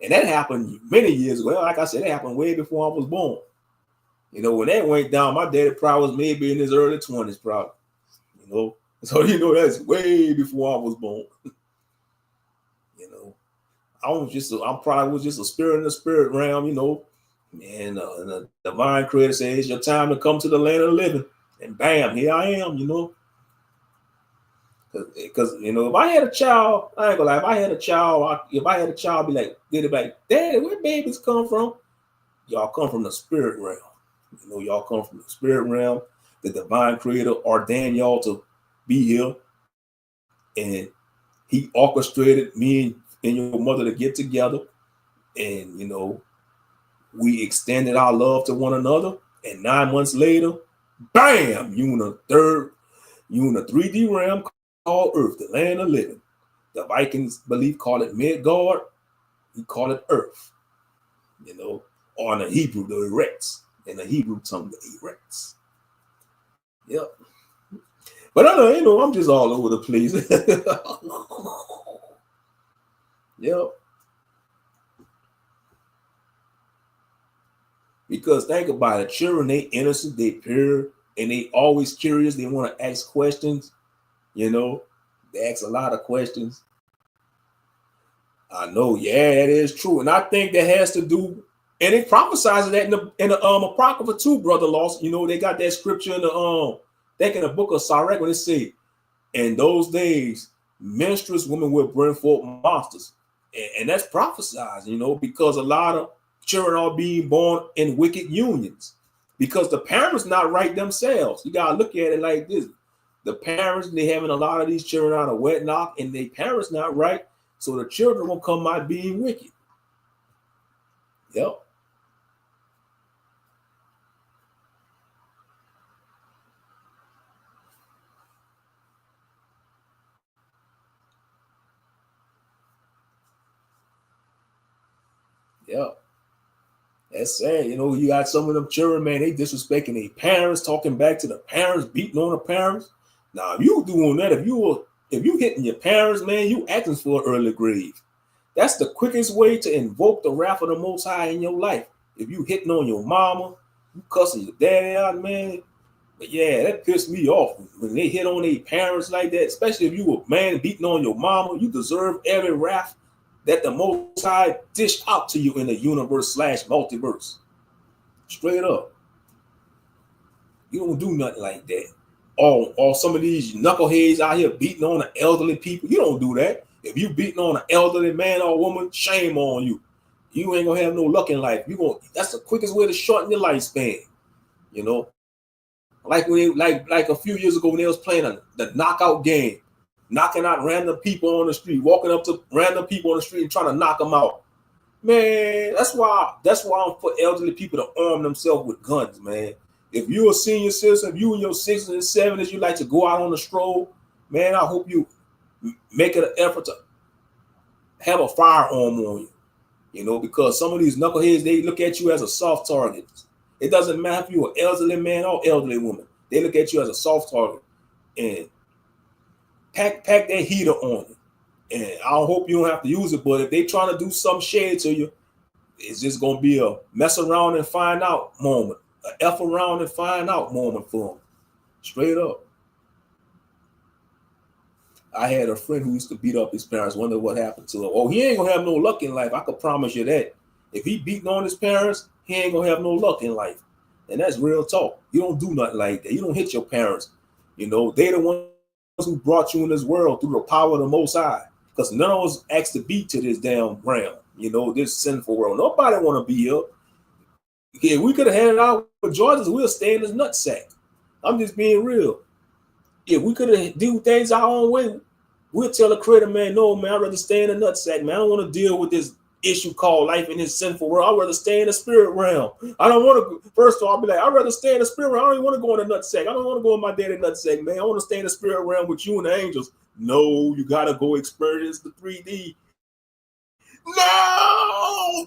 And that happened many years ago. Like I said, it happened way before I was born. You know, when that went down, my daddy probably was maybe in his early 20s, probably. You know, so you know that's way before I was born. You know, I probably was just a spirit in the spirit realm, you know. And the divine creator says, it's your time to come to the land of the living. And bam, here I am, you know. Because you know, if I had a child, I ain't gonna lie, if I had a child, be like, they'd be like, Daddy, where babies come from? Y'all come from the spirit realm. You know, y'all come from the spirit realm. The divine creator ordained y'all to be here. And he orchestrated me and your mother to get together. And, you know, we extended our love to one another. And 9 months later, bam, you in a 3D realm called Earth, the land of living. The Vikings call it Midgard. We call it Earth. You know, or in the Hebrew, the Eretz. In the Hebrew tongue, the Eretz. Yep. But I know, you know, I'm just all over the place. Yep. Because think about it, children, they innocent, they pure, and they always curious. They want to ask questions. You know, they ask a lot of questions. I know, yeah, that is true. And I think that has to do, and it prophesies that in the Apocrypha too, Brother Lost. You know, they got that scripture in the book of Sirach when it say, in those days, menstruous women will bring forth monsters. And that's prophesied, you know, because a lot of children are being born in wicked unions because the parents not right themselves. You got to look at it like this. The parents, they having a lot of these children out of wedlock and their parents not right. So the children will come out being wicked. Yep. Yep. That's sad. You know, you got some of them children, man, they disrespecting their parents, talking back to the parents, beating on the parents. Now, if you doing that, if you hitting your parents, man, you acting for an early grave. That's the quickest way to invoke the wrath of the Most High in your life. If you hitting on your mama, you cussing your daddy out, man. But yeah, that pissed me off when they hit on their parents like that, especially if you a man beating on your mama. You deserve every wrath that the Most High dish out to you in the universe/multiverse. Straight up. You don't do nothing like that. Or some of these knuckleheads out here beating on the elderly people. You don't do that. If you beating on an elderly man or woman, shame on you. You ain't gonna have no luck in life. That's the quickest way to shorten your lifespan. You know, like when like a few years ago when they was playing the knockout game, knocking out random people on the street, walking up to random people on the street and trying to knock them out. Man, that's why I'm for elderly people to arm themselves with guns, man. If you're a senior citizen, if you in your 60s and 70s, you like to go out on the stroll, man, I hope you make it an effort to have a firearm on you, you know, because some of these knuckleheads, they look at you as a soft target. It doesn't matter if you're an elderly man or elderly woman. They look at you as a soft target and pack that heater on you. And I hope you don't have to use it, but if they trying to do some shade to you, it's just going to be a mess around and find out moment. An F around and find out moment for them. Straight up. I had a friend who used to beat up his parents, wonder what happened to him. Oh, he ain't going to have no luck in life. I can promise you that. If he beating on his parents, he ain't going to have no luck in life. And that's real talk. You don't do nothing like that. You don't hit your parents. You know, they the ones who brought you in this world through the power of the Most High. Because none of us asked to be to this damn realm. You know, this sinful world. Nobody want to be here. If we could have had it out with Georgia, we'll stay in this nutsack. I'm just being real. If we could have do things our own way, we'll tell the creator, man, no, man, I'd rather stay in the nutsack, man. I don't want to deal with this issue called life in this sinful world. I'd rather stay in the spirit realm. I don't want to, first of all, I'll be like, I'd rather stay in the spirit realm. I don't even want to go in the nutsack. I don't want to go in my daddy nutsack, man. I want to stay in the spirit realm with you and the angels. No, you got to go experience the 3D. No.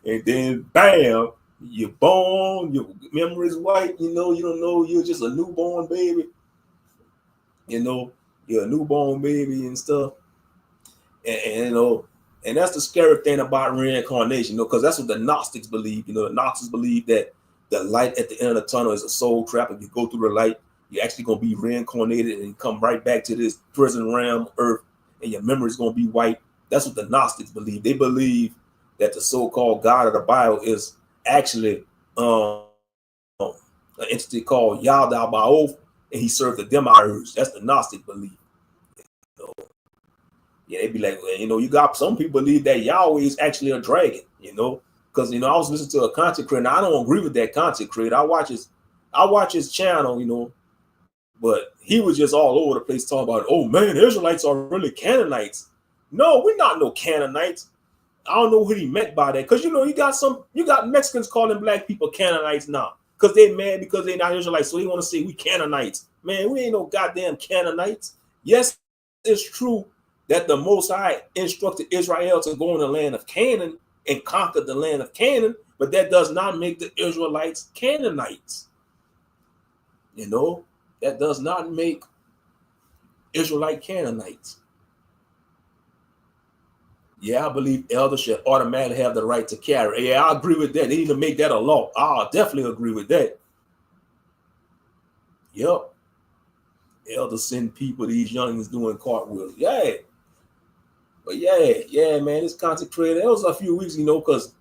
And then bam, you're born, your memory is white, you know, you don't know, you're just a newborn baby. You know, you're a newborn baby and stuff. And you know, And that's the scary thing about reincarnation, because that's what the Gnostics believe. The Gnostics believe that the light at the end of the tunnel is a soul trap. If you go through the light, you're actually going to be reincarnated and come right back to this prison realm, earth, and your memory is going to be wiped. That's what the Gnostics believe. They believe that the so-called God of the Bible is actually an entity called Yalda Baoth, and he served the demiurge. That's the Gnostic belief. Yeah, they'd be like, you got some people believe that Yahweh is actually a dragon, because I was listening to a content creator. Now, I don't agree with that content creator. I watch his channel, but he was just all over the place talking about, oh man, Israelites are really Canaanites. No, we're not no Canaanites. I don't know what he meant by that, because you got Mexicans calling black people Canaanites now because they mad because they're not Israelites, so they want to say we Canaanites. Man, we ain't no goddamn Canaanites. Yes, it's true that the Most High instructed Israel to go in the land of Canaan and conquer the land of Canaan, but that does not make the Israelites Canaanites. That does not make Israelite Canaanites. Yeah, I believe elders should automatically have the right to carry. Yeah, I agree with that. They need to make that a law. I definitely agree with that. Yep. Elders send people, these youngins doing cartwheels. Yeah. But yeah, man, this content creator, that was a few weeks, because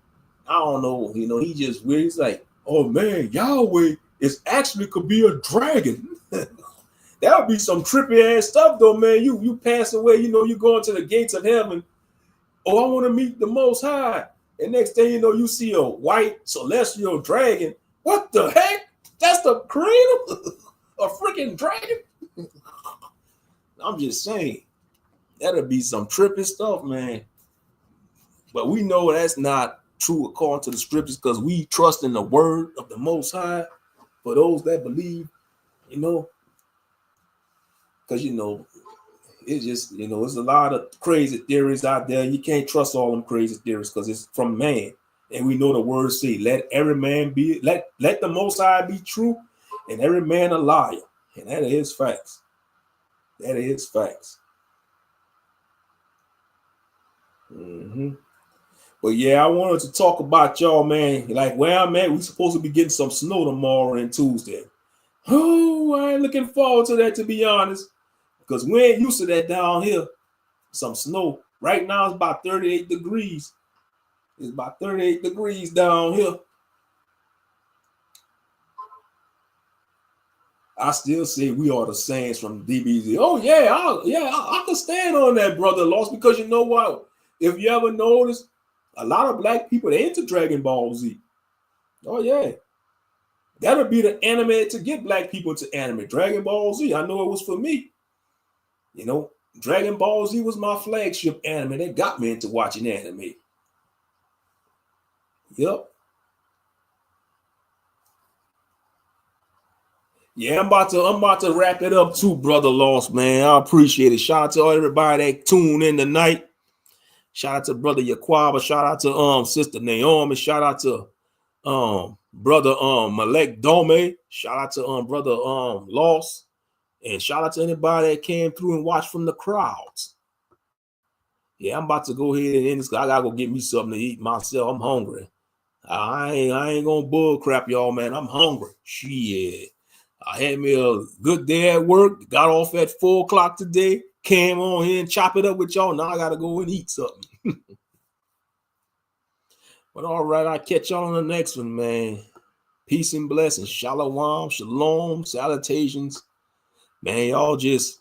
I don't know, he just weird. He's like, oh man, Yahweh is actually could be a dragon. That would be some trippy ass stuff though, man. You pass away, you go into the gates of heaven. Oh, I want to meet the Most High. And next thing you know, you see a white celestial dragon. What the heck? That's the creator? A freaking dragon? I'm just saying. That'll be some trippy stuff, man. But we know that's not true according to the scriptures, because we trust in the word of the Most High for those that believe, because, it's just, there's a lot of crazy theories out there. You can't trust all them crazy theories because it's from man. And we know the word say, let every man be, let the Most High be true and every man a liar. And that is facts. That is facts. But yeah, I wanted to talk about y'all, man. Like where I'm at, we supposed to be getting some snow tomorrow and Tuesday. Oh, I ain't looking forward to that, to be honest, because we ain't used to that down here. Some snow. Right now it's about 38 degrees. It's about 38 degrees down here. I still say we are the Saints from DBZ. Oh yeah, I can stand on that, brother Lost, because you know what? If you ever notice, a lot of black people, they into Dragon Ball Z. Oh yeah. That'll be the anime to get black people to anime. Dragon Ball Z. I know it was for me. Dragon Ball Z was my flagship anime. That got me into watching anime. Yep. Yeah, I'm about to wrap it up too, brother Lost, man. I appreciate it. Shout out to everybody that tuned in tonight. Shout out to brother Yaquaba. Shout out to sister Naomi. Shout out to brother Malek Dome. Shout out to brother Lost. And shout out to anybody that came through and watched from the crowds. Yeah, I'm about to go ahead and end this. I gotta go get me something to eat myself. I'm hungry. I ain't gonna bull crap, y'all, man. I'm hungry. Shit. I had me a good day at work. Got off at 4 o'clock today. Came on here and chop it up with y'all. Now I gotta go and eat something. But all right, I'll catch y'all on the next one, man. Peace and blessings. Shalom, shalom, salutations. Man, y'all just,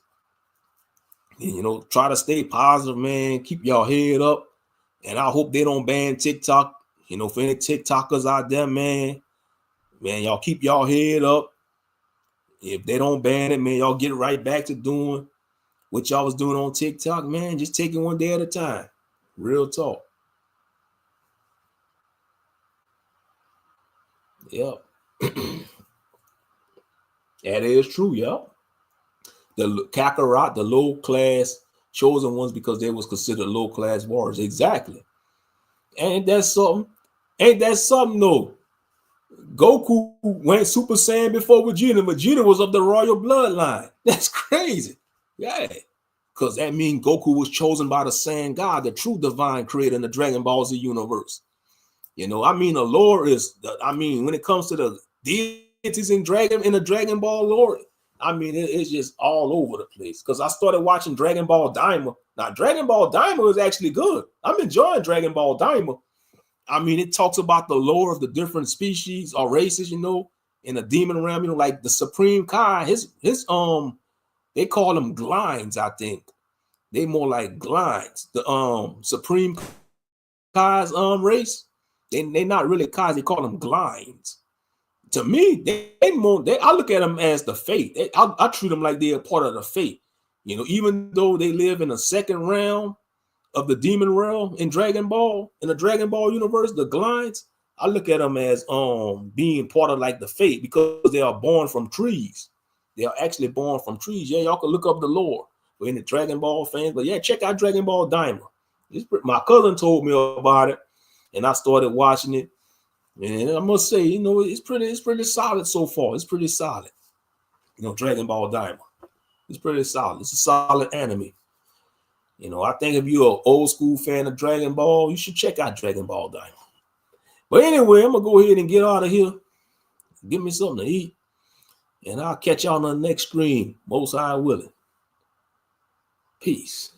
try to stay positive, man. Keep y'all head up. And I hope they don't ban TikTok. For any TikTokers out there, man, y'all keep y'all head up. If they don't ban it, man, y'all get right back to doing what y'all was doing on TikTok, man. Just take it one day at a time. Real talk. Yep. That is true, yep. The Kakarot, the low class chosen ones, because they was considered low class warriors. Exactly. Ain't that something? Though? Goku went Super Saiyan before Vegeta. Vegeta was of the royal bloodline. That's crazy. Yeah. because that means Goku was chosen by the Saiyan God, the true divine creator in the Dragon Ball Z universe. You know, I mean, the lore is, I mean, when it comes to the deities in the Dragon Ball lore, I mean, it's just all over the place. Because I started watching Dragon Ball Daima. Now, Dragon Ball Daima is actually good. I'm enjoying Dragon Ball Daima. I mean, it talks about the lore of the different species or races, you know, in the demon realm, you know, like the Supreme Kai, they call them Glinds, I think. They more like Glinds. The Supreme Kai's race, they not really Kais, they call them Glinds. To me, I look at them as the fate. I treat them like they're a part of the fate. You know, even though they live in the second realm of the demon realm in Dragon Ball, in the Dragon Ball universe, the Glinds, I look at them as being part of like the fate because they are born from trees. They are actually born from trees. Yeah, y'all can look up the lore for any Dragon Ball fans. But yeah, check out Dragon Ball Daima. My cousin told me about it, and I started watching it. And I must say, you know, it's pretty solid so far. It's pretty solid. You know, Dragon Ball Daima. It's pretty solid. It's a solid anime. You know, I think if you're an old school fan of Dragon Ball, you should check out Dragon Ball Daima. But anyway, I'm going to go ahead and get out of here. Give me something to eat. And I'll catch y'all on the next stream. Most High willing. Peace.